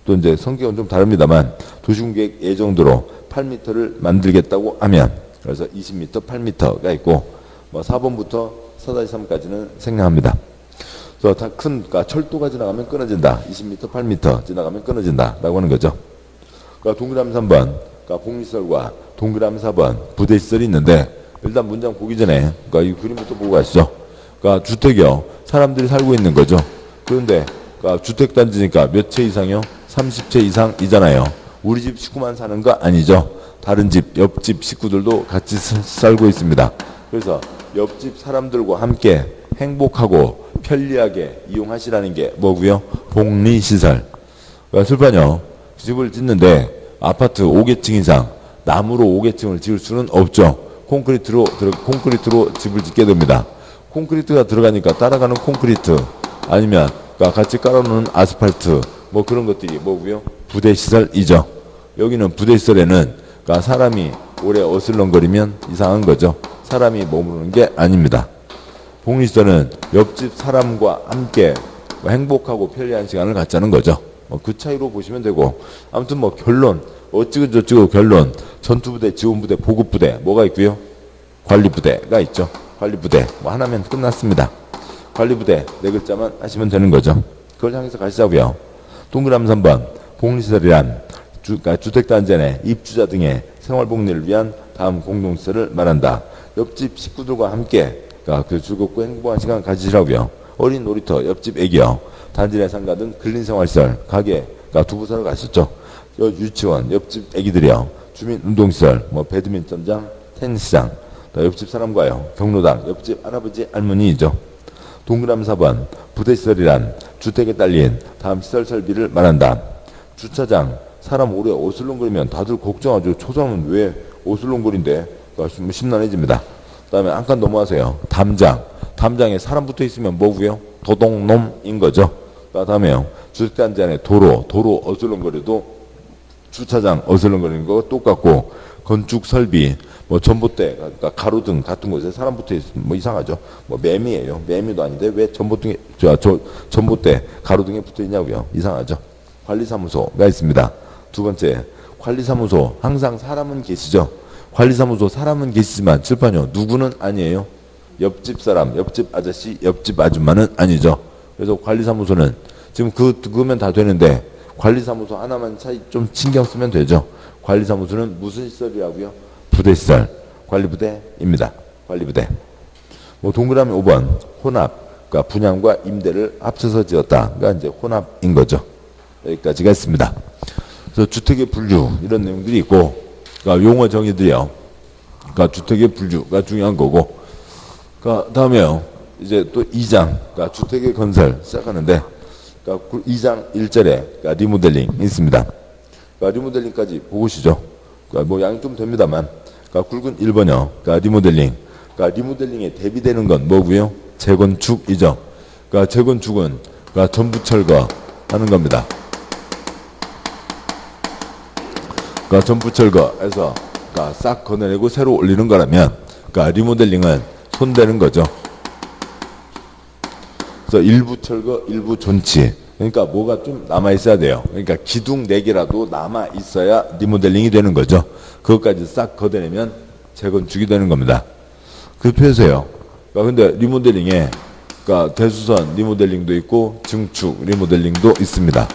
또 이제 성격은 좀 다릅니다만 도시군계획 예정도로 8m를 만들겠다고 하면 그래서 20m, 8m가 있고 뭐 4번부터 4-3까지는 생략합니다. 그래서 다 그러니까 철도가 지나가면 끊어진다. 20m, 8m 지나가면 끊어진다라고 하는 거죠. 그러니까 동그라미 3번, 그러니까 복리시설과 동그라미 4번 부대시설이 있는데 일단 문장 보기 전에 그러니까 이 그림부터 보고 가시죠. 그러니까 주택이요. 사람들이 살고 있는 거죠. 그런데 그러니까 주택단지니까 몇 채 이상이요? 30채 이상이잖아요. 우리 집 식구만 사는 거 아니죠. 다른 집, 옆집 식구들도 같이 살고 있습니다. 그래서 옆집 사람들과 함께 행복하고 편리하게 이용하시라는 게 뭐고요? 복리시설. 그러니까 술판요. 집을 짓는데 아파트 5계층 이상 나무로 5계층을 지을 수는 없죠. 콘크리트로 집을 짓게 됩니다. 콘크리트가 들어가니까 따라가는 콘크리트 아니면 같이 깔아놓는 아스팔트 뭐 그런 것들이 뭐고요? 부대시설이죠. 여기는 부대시설에는 사람이 오래 어슬렁거리면 이상한 거죠. 사람이 머무르는 게 아닙니다. 복리시설은 옆집 사람과 함께 행복하고 편리한 시간을 갖자는 거죠. 그 차이로 보시면 되고 아무튼 뭐 결론 어찌고 저찌고 결론 전투부대, 지원부대, 보급부대 뭐가 있고요? 관리부대가 있죠. 관리부대 뭐 하나면 끝났습니다. 관리부대 네 글자만 하시면 되는 거죠. 그걸 향해서 가시자고요. 동그라미 3번 복리시설이란 주택단지 내 입주자 등의 생활복리를 위한 다음 공동시설을 말한다. 옆집 식구들과 함께 그 즐겁고 행복한 시간 가지시라고요. 어린 놀이터, 옆집 애기요. 단지 내 상가 등 근린생활시설, 가게, 두부사를 가셨죠. 유치원, 옆집 애기들이요. 주민운동시설, 뭐 배드민턴장, 테니스장, 옆집 사람과요. 경로당, 옆집 할아버지, 할머니이죠. 동그라미 4번 부대시설이란 주택에 딸린 다음 시설 설비를 말한다. 주차장, 사람 오래 어슬렁거리면 다들 걱정하죠. 초상은 왜 어슬렁거린대? 심란해집니다. 그 다음에 한 칸 넘어가세요. 담장. 담장에 사람 붙어 있으면 뭐고요? 도둑놈인 거죠. 그 다음에요. 주택단지 안에 도로 어슬렁거려도 주차장 어슬렁거리는 거 똑같고 건축 설비, 뭐 전봇대, 가로등 같은 곳에 사람 붙어 있으면 뭐 이상하죠. 뭐 매미예요. 매미도 아닌데 왜 전봇대, 가로등에 붙어 있냐고요. 이상하죠. 관리사무소가 있습니다. 두 번째, 관리사무소 항상 사람은 계시죠. 관리사무소 사람은 계시지만 칠판요 누구는 아니에요. 옆집 사람, 옆집 아저씨, 옆집 아줌마는 아니죠. 그래서 관리사무소는 지금 그거면 다 되는데 관리사무소 하나만 차이 좀 신경 쓰면 되죠. 관리사무소는 무슨 시설이라고요? 부대시설, 관리부대입니다. 관리부대. 뭐 동그라미 5번 혼합, 그러니까 분양과 임대를 합쳐서 지었다. 그러니까 이제 혼합인 거죠. 여기까지가 있습니다. 그래서 주택의 분류 이런 내용들이 있고, 그러니까 용어 정의들이요. 그러니까 주택의 분류가 중요한 거고, 그러니까 다음에요. 이제 또 2장, 그러니까 주택의 건설 시작하는데, 그러니까 2장 1절에 그러니까 리모델링 있습니다. 그러니까 리모델링까지 보시죠. 그러니까 뭐 양이 좀 됩니다만, 그러니까 굵은 1번이요. 그러니까 리모델링. 그러니까 리모델링에 대비되는 건 뭐고요? 재건축이죠. 그러니까 재건축은 그러니까 전부 철거하는 겁니다. 그러니까 전부 철거해서 그러니까 싹 걷어내고 새로 올리는 거라면, 그러니까 리모델링은 손대는 거죠. 그래서 일부 철거, 일부 존치. 그러니까 뭐가 좀 남아 있어야 돼요. 그러니까 기둥 4개라도 남아 있어야 리모델링이 되는 거죠. 그것까지 싹 걷어내면 재건축이 되는 겁니다. 그 표세요. 그러니까 근데 리모델링에 그러니까 대수선 리모델링도 있고 증축 리모델링도 있습니다.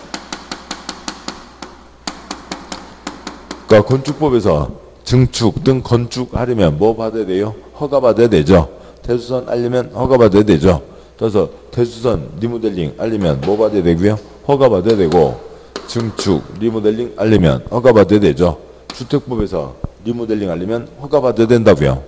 그러니까 건축법에서 증축 등 건축하려면 뭐 받아야 돼요? 허가 받아야 되죠. 대수선 알려면 허가 받아야 되죠. 그래서 대수선 리모델링 알려면 뭐 받아야 되고요? 허가 받아야 되고, 증축 리모델링 알려면 허가 받아야 되죠. 주택법에서 리모델링 알려면 허가 받아야 된다고요.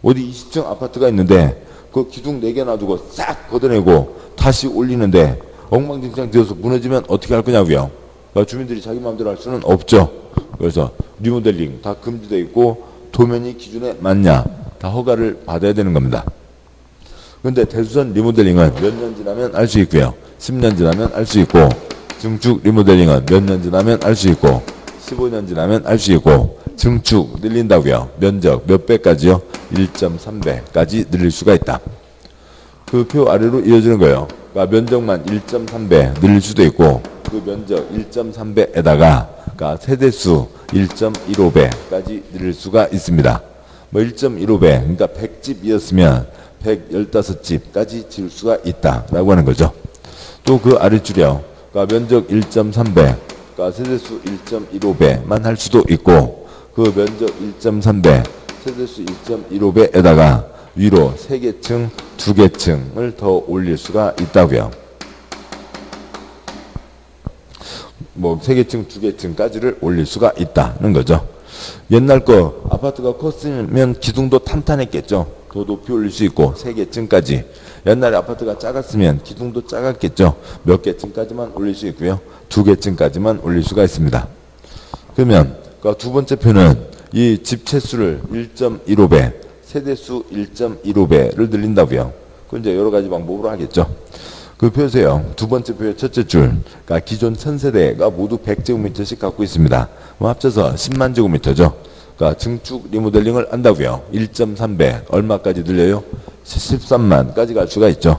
어디 20층 아파트가 있는데 그 기둥 4개 놔두고 싹 걷어내고 다시 올리는데 엉망진창 되어서 무너지면 어떻게 할 거냐고요. 그러니까 주민들이 자기 마음대로 할 수는 없죠. 그래서 리모델링 다 금지되어 있고 도면이 기준에 맞냐 다 허가를 받아야 되는 겁니다. 그런데 대수선 리모델링은 몇 년 지나면 알 수 있고요. 10년 지나면 알 수 있고, 증축 리모델링은 몇 년 지나면 알 수 있고, 15년 지나면 알 수 있고, 증축 늘린다고요. 면적 몇 배까지요? 1.3배까지 늘릴 수가 있다. 그 표 아래로 이어지는 거예요. 그러니까 면적만 1.3배 늘릴 수도 있고 그 면적 1.3배에다가 그러니까 세대수 1.15배까지 늘릴 수가 있습니다. 뭐 1.15배 그러니까 100집이었으면 115집까지 지을 수가 있다라고 하는 거죠. 또 그 아래줄이요. 그러니까 면적 1.3배 그러니까 세대수 1.15배만 할 수도 있고 그 면적 1.3배 세대수 1.15배에다가 위로 3개층, 2개층을 더 올릴 수가 있다고요. 뭐 3개층, 2개층까지를 올릴 수가 있다는 거죠. 옛날 거 아파트가 컸으면 기둥도 탄탄했겠죠. 더 높이 올릴 수 있고 3개층까지. 옛날에 아파트가 작았으면 기둥도 작았겠죠. 몇 개층까지만 올릴 수 있고요. 2개층까지만 올릴 수가 있습니다. 그러면 그러니까 두 번째 표는 이 집 채수를 1.15배, 세대수 1.15배를 늘린다고요. 그 이제 여러 가지 방법으로 하겠죠. 그 표세요. 두 번째 표의 첫째 줄, 그러니까 기존 1000세대가 모두 100제곱미터씩 갖고 있습니다. 뭐 합쳐서 10만 제곱미터죠. 그러니까 증축 리모델링을 한다고요. 1.3배 얼마까지 늘려요? 13만까지 갈 수가 있죠.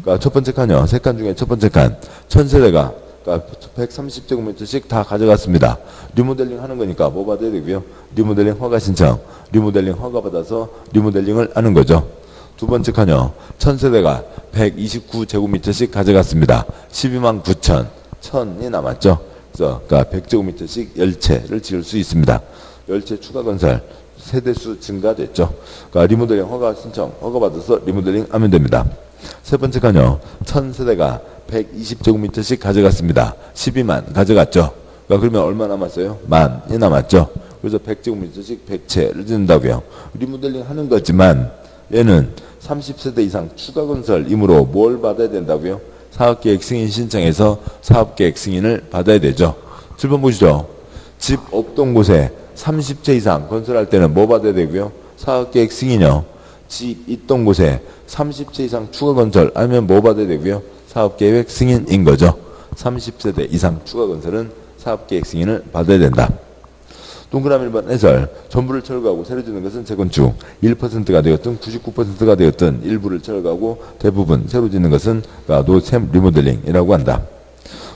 그러니까 첫 번째 칸이요. 세 칸 중에 첫 번째 칸 1000세대가 그러니까 130제곱미터씩 다 가져갔습니다. 리모델링 하는 거니까 뭐 받아야 되고요? 리모델링 허가 신청, 리모델링 허가 받아서 리모델링을 하는 거죠. 두 번째 칸이요. 1000세대가 129제곱미터씩 가져갔습니다. 12만 9천, 1000이 남았죠. 그래서 그러니까 100제곱미터씩 10채를 지을 수 있습니다. 10채 추가 건설, 세대수 증가됐죠. 그러니까 리모델링 허가 신청, 허가 받아서 리모델링 하면 됩니다. 세 번째 칸이요. 1000세대가 120제곱미터씩 가져갔습니다. 12만 가져갔죠. 그러니까 그러면 얼마 남았어요? 만이 남았죠. 그래서 100제곱미터씩 100채를 짓는다고요. 리모델링 하는 거지만 얘는 30세대 이상 추가 건설이므로 뭘 받아야 된다고요? 사업계획 승인 신청해서 사업계획 승인을 받아야 되죠. 7번 보시죠. 집 없던 곳에 30채 이상 건설할 때는 뭐 받아야 되고요? 사업계획 승인이요. 집 있던 곳에 30채 이상 추가 건설 하면 뭐 받아야 되고요? 사업계획 승인인 거죠. 30세대 이상 추가 건설은 사업계획 승인을 받아야 된다. 동그라미 1번 해설. 전부를 철거하고 새로 짓는 것은 재건축. 1%가 되었든 99%가 되었든 일부를 철거하고 대부분 새로 짓는 것은 노잼 리모델링이라고 한다.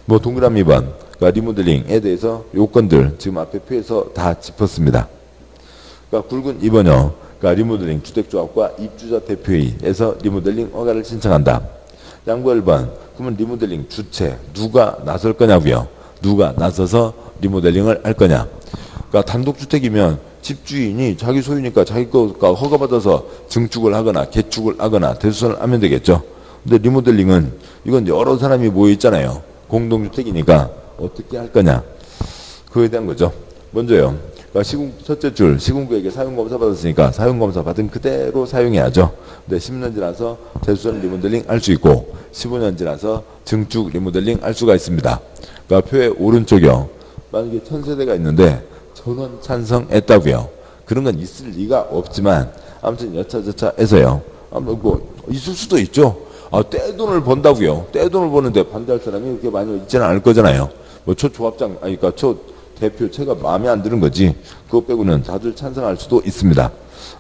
뭐 동그라미 2번. 그러니까 리모델링에 대해서 요건들 지금 앞에 표에서 다 짚었습니다. 그러니까 굵은 2번이요. 그러니까 리모델링 주택조합과 입주자 대표회의에서 리모델링 허가를 신청한다. 양보 1번. 그러면 리모델링 주체 누가 나설 거냐고요. 누가 나서서 리모델링을 할 거냐. 그러니까 단독주택이면 집주인이 자기 소유니까 자기 거가 허가받아서 증축을 하거나 개축을 하거나 대수선을 하면 되겠죠. 근데 리모델링은 이건 여러 사람이 모여 있잖아요. 공동주택이니까 어떻게 할 거냐. 그거에 대한 거죠. 먼저요. 그러니까 첫째 줄 시군구에게 사용검사 받았으니까 사용검사 받은 그대로 사용해야죠. 근데 10년 지나서 대수선 리모델링 할 수 있고 15년 지나서 증축 리모델링 할 수가 있습니다. 그러니까 표의 오른쪽이요. 만약에 1000세대가 있는데 전원 찬성했다고요. 그런 건 있을 리가 없지만 아무튼 여차저차 해서요. 아무튼 뭐 있을 수도 있죠. 떼돈을 번다고요. 떼돈을 버는데 반대할 사람이 그렇게 많이 있지는 않을 거잖아요. 뭐 초조합장 그러니까 대표 체가 마음에 안 드는 거지. 그거 빼고는 다들 찬성할 수도 있습니다.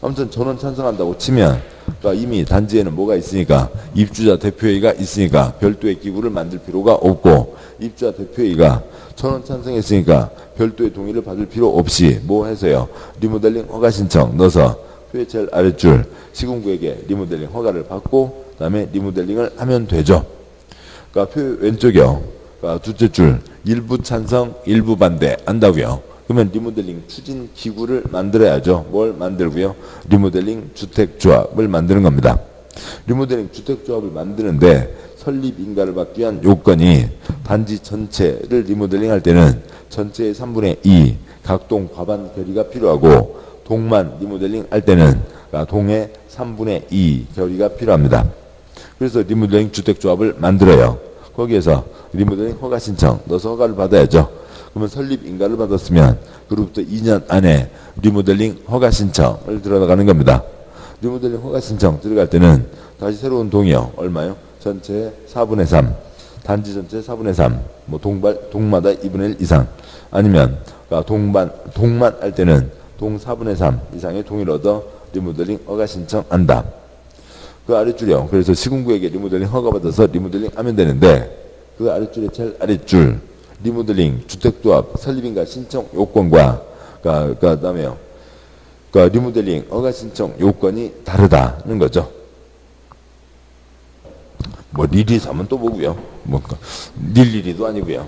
아무튼 전원 찬성한다고 치면 그러니까 이미 단지에는 뭐가 있으니까 입주자 대표회의가 있으니까 별도의 기구를 만들 필요가 없고 입주자 대표회의가 전원 찬성했으니까 별도의 동의를 받을 필요 없이 뭐 해서요. 리모델링 허가 신청 넣어서 표의 제일 아랫줄 시군구에게 리모델링 허가를 받고 그 다음에 리모델링을 하면 되죠. 그러니까 표 왼쪽이요. 그러니까 둘째 줄 일부 찬성 일부 반대 한다고요. 그러면 리모델링 추진 기구를 만들어야죠. 뭘 만들고요? 리모델링 주택조합을 만드는 겁니다. 리모델링 주택조합을 만드는데 설립 인가를 받기 위한 요건이 단지 전체를 리모델링 할 때는 전체의 3분의 2 각동 과반 결의가 필요하고 동만 리모델링 할 때는 동의 3분의 2 결의가 필요합니다. 그래서 리모델링 주택조합을 만들어요. 거기에서 리모델링 허가 신청 넣어서 허가를 받아야죠. 그러면 설립 인가를 받았으면 그로부터 2년 안에 리모델링 허가 신청을 들어가는 겁니다. 리모델링 허가 신청 들어갈 때는 다시 새로운 동의요. 얼마요? 전체 4분의 3 단지 전체 4분의 3 뭐 동마다 2분의 1 이상 아니면 그러니까 동만 할 때는 동 4분의 3 이상의 동의를 얻어 리모델링 허가 신청한다. 그 아랫줄이요. 그래서 시군구에게 리모델링 허가받아서 리모델링 하면 되는데 그 아랫줄의 제일 아랫줄 리모델링 주택조합 설립인가 신청 요건과 그다음에요. 그러니까 리모델링 허가 신청 요건이 다르다는 거죠. 뭐 리리삼은 또 뭐고요? 뭐 릴리리도 아니고요.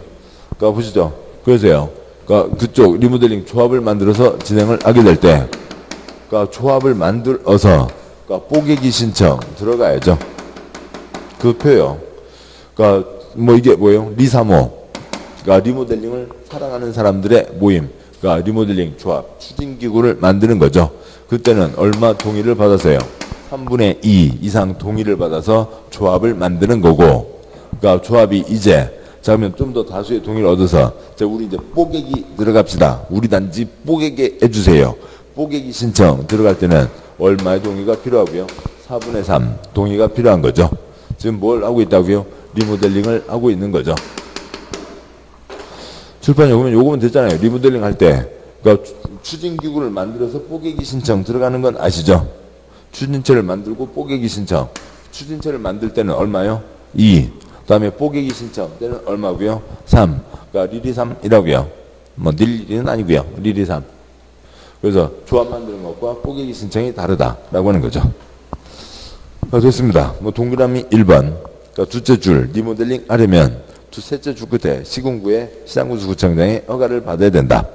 그러니까 보시죠. 그래서요. 그러니까 그쪽 리모델링 조합을 만들어서 진행을 하게 될 때, 그러니까 조합을 만들어서 그러니까 뽀개기 신청 들어가야죠. 그 표요. 그러니까 뭐 이게 뭐예요? 리사모. 그러니까 리모델링을 사랑하는 사람들의 모임. 그러니까 리모델링 조합 추진기구를 만드는 거죠. 그때는 얼마 동의를 받아서요? 3분의 2 이상 동의를 받아서 조합을 만드는 거고, 그러니까 조합이 이제 자 그러면 좀 더 다수의 동의를 얻어서 자 우리 이제 뽀개기 들어갑시다. 우리 단지 뽀개게 해주세요. 뽀개기 신청 들어갈 때는 얼마의 동의가 필요하고요? 4분의 3 동의가 필요한 거죠. 지금 뭘 하고 있다고요? 리모델링을 하고 있는 거죠. 출판 요금은 됐잖아요. 리모델링 할 때 그러니까 추진기구를 만들어서 뽀개기 신청 들어가는 건 아시죠? 추진체를 만들고 뽀개기 신청. 추진체를 만들 때는 얼마요? 2. 그 다음에 뽀개기 신청 때는 얼마고요? 3. 그러니까 리리 3이라고요. 뭐 릴리는 아니고요. 리리 3. 그래서 조합 만드는 것과 뽀개기 신청이 다르다라고 하는 거죠. 됐습니다. 뭐 동그라미 1번. 그러니까 두째 줄 리모델링 하려면 셋째 줄 끝에 시군구의 시장군수구청장의 허가를 받아야 된다.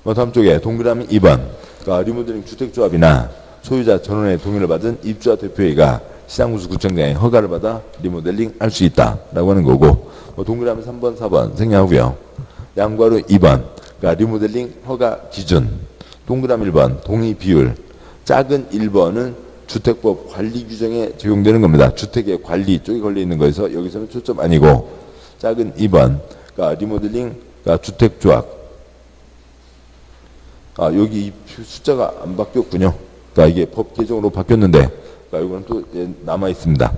뭐 다음 쪽에 동그라미 2번. 그러니까 리모델링 주택조합이나 소유자 전원의 동의를 받은 입주자 대표회의가 시장군수구청장의 허가를 받아 리모델링 할 수 있다라고 하는 거고, 뭐 동그라미 3번, 4번 생략하고요. 양괄호 2번. 그러니까 리모델링 허가 기준. 동그라미 1번 동의 비율. 작은 1번은 주택법 관리 규정에 적용되는 겁니다. 주택의 관리 쪽에 걸려 있는 거에서 여기서는 초점 아니고, 작은 2번. 그러니까 리모델링, 그러니까 주택조합. 여기 이 숫자가 안 바뀌었군요. 그러니까 이게 법 개정으로 바뀌었는데, 그러니까 이거는 또 남아 있습니다.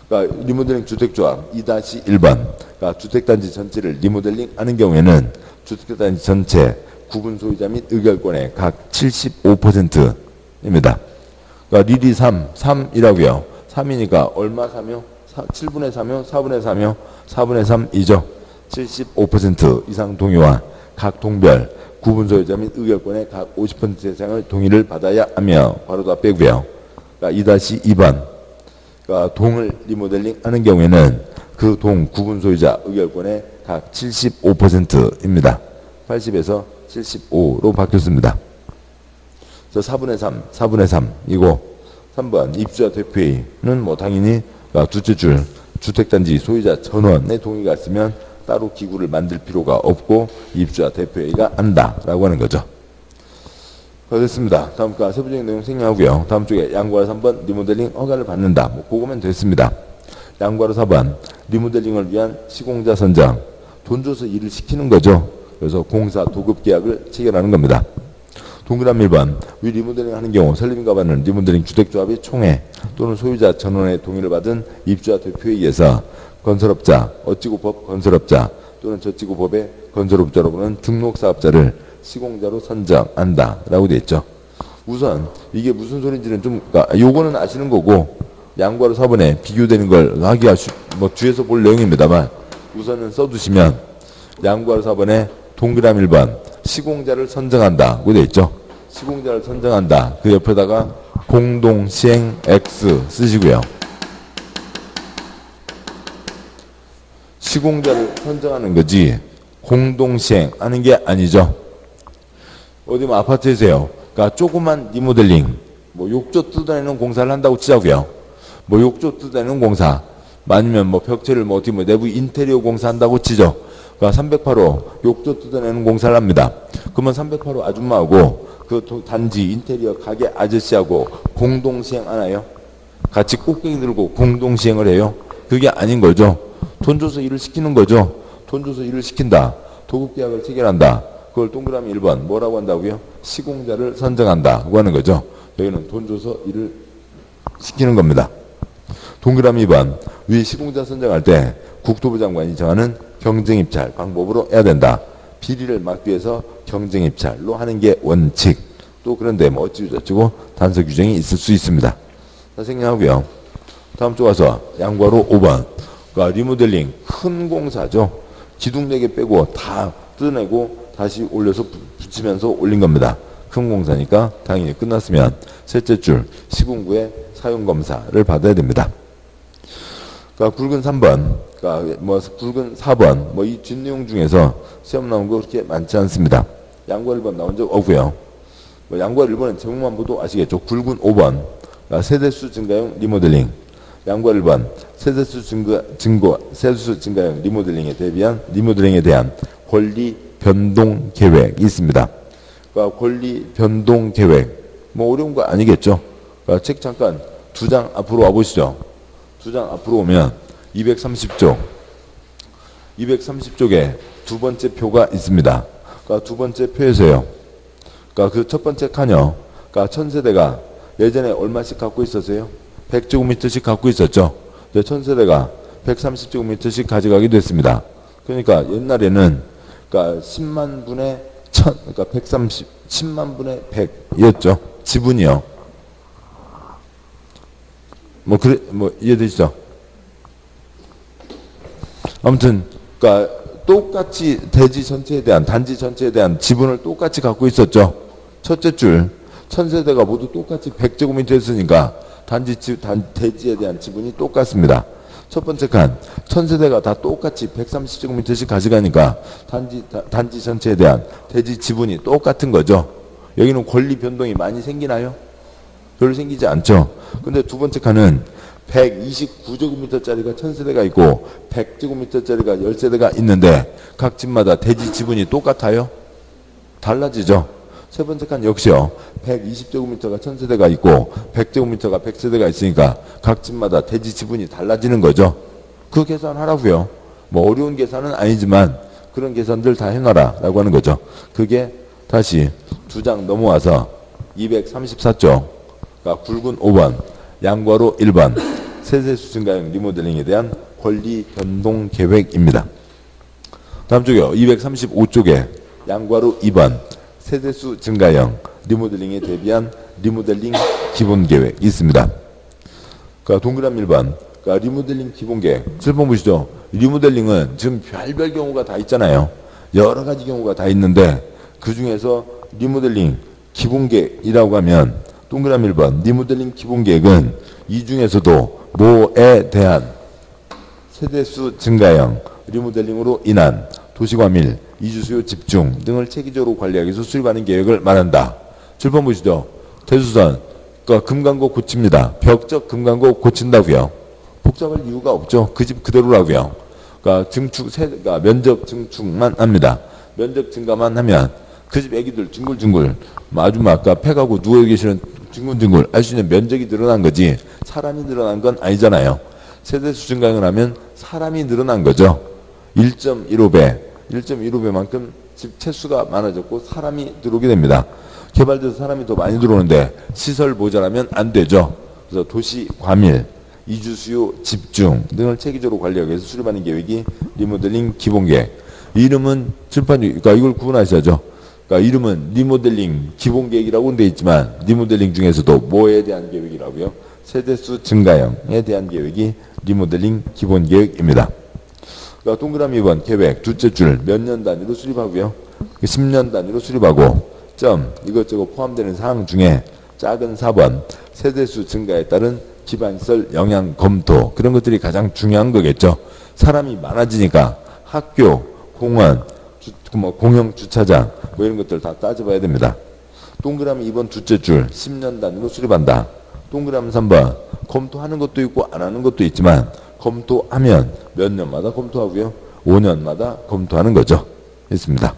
그러니까 리모델링 주택조합 2-1번. 그러니까 주택단지 전체를 리모델링 하는 경우에는 주택단지 전체 구분 소유자 및 의결권의 각 75%입니다. 그러니까 리리 3이라고요. 3이니까 얼마 3이요? 7분의 3이요? 4분의 3이요? 4분의 3이죠. 75% 이상 동의와 각 동별 구분 소유자 및 의결권의 각 50% 이상의 동의를 받아야 하며, 바로 다 빼고요. 그러니까 2-2번. 그러니까 동을 리모델링 하는 경우에는 그 동 구분 소유자 의결권의 각 75%입니다. 80에서 75로 바뀌었습니다. 그래서 4분의 3 이거 3번 입주자 대표회의는 뭐 당연히 두째 줄 주택단지 소유자 전원의 동의가 있으면 따로 기구를 만들 필요가 없고 입주자 대표회의가 한다라고 하는 거죠. 됐습니다. 다음 거 세부적인 내용 생략하고요. 다음 쪽에 양괄호 3번 리모델링 허가를 받는다. 뭐 그거면 됐습니다. 양괄호 4번 리모델링을 위한 시공자 선정. 돈 줘서 일을 시키는 거죠. 그래서 공사 도급 계약을 체결하는 겁니다. 동그라미 1번 위 리모델링 하는 경우 설립인가 받는 리모델링 주택조합의 총회 또는 소유자 전원의 동의를 받은 입주자 대표회의에서 건설업자, 어찌고법 건설업자 또는 저찌고법의 건설업자로 보는 등록사업자를 시공자로 선정한다 라고 되어 있죠. 우선 이게 무슨 소리인지는 좀 요거는 아시는 거고, 양괄호 4번에 비교되는 걸 하기가 뭐 뒤에서 볼 내용입니다만 우선은 써두시면 양괄호 4번에 동그라미 1번 시공자를 선정한다고 되어 있죠. 시공자를 선정한다. 그 옆에다가 공동시행 X 쓰시고요. 시공자를 선정하는 거지 공동시행 하는 게 아니죠. 어디 뭐 아파트에서요. 그러니까 조그만 리모델링, 뭐 욕조 뜯어내는 공사를 한다고 치자고요. 뭐 욕조 뜯어내는 공사, 아니면 뭐 벽체를 뭐 어떻게 뭐 내부 인테리어 공사한다고 치죠. 그러니까 308호 욕조 뜯어내는 공사를 합니다. 그러면 308호 아줌마하고 그 단지 인테리어 가게 아저씨하고 공동시행 하나요? 같이 꼭대기 들고 공동시행을 해요? 그게 아닌 거죠. 돈 줘서 일을 시키는 거죠. 돈 줘서 일을 시킨다. 도급계약을 체결한다. 그걸 동그라미 1번 뭐라고 한다고요? 시공자를 선정한다고 하는 거죠. 여기는 돈 줘서 일을 시키는 겁니다. 동그라미 2번 위 시공자 선정할 때 국토부 장관이 정하는 경쟁입찰 방법으로 해야 된다. 비리를 막기 위해서 경쟁 입찰로 하는 게 원칙. 또 그런데 뭐 어찌저찌고 단서 규정이 있을 수 있습니다. 자, 생략하고요. 다음 쪽 와서 양괄호 5번. 그러니까 리모델링 큰 공사죠. 기둥 4개 빼고 다 뜯어내고 다시 올려서 붙이면서 올린 겁니다. 큰 공사니까 당연히 끝났으면 셋째 줄 시군구의 사용검사를 받아야 됩니다. 그러니까 굵은 3번, 그러니까 뭐 굵은 4번, 뭐 이 뒷내용 중에서 시험 나온 거 그렇게 많지 않습니다. 양과 1번 나온 적 없고요. 뭐 양과 1번은 제목만 봐도 아시겠죠. 굵은 5번, 그러니까 세대수 증가용 리모델링. 양과 1번, 세대수 세대수 증가용 리모델링에 대한 권리 변동 계획이 있습니다. 그러니까 권리 변동 계획, 뭐 어려운 거 아니겠죠. 그러니까 책 잠깐 2장 앞으로 와보시죠. 2장 앞으로 오면 230쪽. 230쪽에 두 번째 표가 있습니다. 그러니까 두 번째 표에서요. 그러니까 그 첫 번째 칸이요. 그러니까 천세대가 예전에 얼마씩 갖고 있었어요? 100제곱미터씩 갖고 있었죠. 천세대가 130제곱미터씩 가져가게 됐습니다. 그러니까 옛날에는 그러니까 10만 분의 1000, 그러니까 10만 분의 100이었죠. 지분이요. 뭐 이해되시죠? 아무튼 그러니까 똑같이 단지 전체에 대한 지분을 똑같이 갖고 있었죠. 첫째 줄 천세대가 모두 똑같이 100제곱미터였으니까 대지에 대한 지분이 똑같습니다. 첫 번째 칸 천세대가 다 똑같이 130제곱미터씩 가져가니까 단지 전체에 대한 대지 지분이 똑같은 거죠. 여기는 권리 변동이 많이 생기나요? 별로 생기지 않죠. 근데 두 번째 칸은 129제곱미터짜리가 1000세대가 있고 100제곱미터짜리가 10세대가 있는데 각 집마다 대지 지분이 똑같아요? 달라지죠. 세 번째 칸 역시요. 120제곱미터가 1000세대가 있고 100제곱미터가 100세대가 있으니까 각 집마다 대지 지분이 달라지는 거죠. 그 계산하라고요. 뭐 어려운 계산은 아니지만 그런 계산들 다 해놔라 라고 하는 거죠. 그게 다시 2장 넘어와서 234쪽 그러니까 굵은 5번 양괄호 1번 세대수 증가형 리모델링에 대한 권리 변동 계획입니다. 다음 쪽이요. 235쪽에 양괄호 2번 세대수 증가형 리모델링에 대비한 리모델링 기본 계획이 있습니다. 그러니까 동그라미 1번 그러니까 리모델링 기본 계획 7번 보시죠. 리모델링은 지금 별별 경우가 다 있잖아요. 여러 가지 경우가 다 있는데 그 중에서 리모델링 기본 계획이라고 하면 동그라미 1번 리모델링 기본 계획은 이 중에서도 뭐에 대한 세대수 증가형 리모델링으로 인한 도시과밀, 이주수요 집중 등을 체계적으로 관리하기 위해서 수립하는 계획을 말한다. 7번 보시죠. 대수선, 그러니까 금강고 고칩니다. 벽적 금강고 고친다고요. 복잡할 이유가 없죠. 그 집 그대로라고요. 그러니까 그러니까 면적 증축만 합니다. 면적 증가만 하면 그 집 애기들 뒹굴뒹굴 아주 막 아까 팩하고 누워 계시는 뒹굴뒹굴 할 수 있는 면적이 늘어난 거지 사람이 늘어난 건 아니잖아요. 세대수 증가형을 하면 사람이 늘어난 거죠. 1.15배 1.15배만큼 집 채수가 많아졌고 사람이 들어오게 됩니다. 개발돼서 사람이 더 많이 들어오는데 시설 모자라면 안 되죠. 그래서 도시 과밀, 이주 수요 집중 등을 체계적으로 관리하기 위해서 수립하는 계획이 리모델링 기본계획. 이름은 칠판, 그러니까 이걸 구분하셔야죠. 그러니까 이름은 리모델링 기본계획이라고 돼 있지만 리모델링 중에서도 뭐에 대한 계획이라고요? 세대수 증가형에 대한 계획이 리모델링 기본계획입니다. 그러니까 동그라미 2번 계획 둘째 줄 몇 년 단위로 수립하고요. 10년 단위로 수립하고 점 이것저것 포함되는 사항 중에 작은 4번 세대수 증가에 따른 기반시설 영향 검토 그런 것들이 가장 중요한 거겠죠. 사람이 많아지니까 학교, 공원, 공영 주차장 뭐 이런 것들 다 따져봐야 됩니다. 동그라미 2번 둘째 줄 10년 단위로 수립한다. 동그라미 3번 검토하는 것도 있고 안 하는 것도 있지만 검토하면 몇 년마다 검토하고요. 5년마다 검토하는 거죠. 있습니다.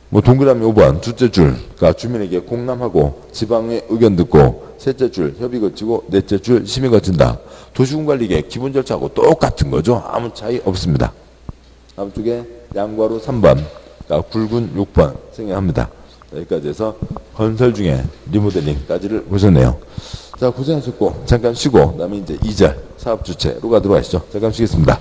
뭐 동그라미 5번 둘째 줄 그러니까 주민에게 공람하고 지방의 의견 듣고 셋째 줄 협의 거치고 넷째 줄 심의 거친다. 도시군관리계획 기본 절차하고 똑같은 거죠. 아무 차이 없습니다. 다음 쪽에 양괄호 3번 그러니까 굵은 6번 생략합니다. 여기까지 해서 건설 중에 리모델링까지를 보셨네요. 자 고생하셨고 잠깐 쉬고 그다음에 이제 2절 사업 주체로 가도록 하시죠. 잠깐 쉬겠습니다.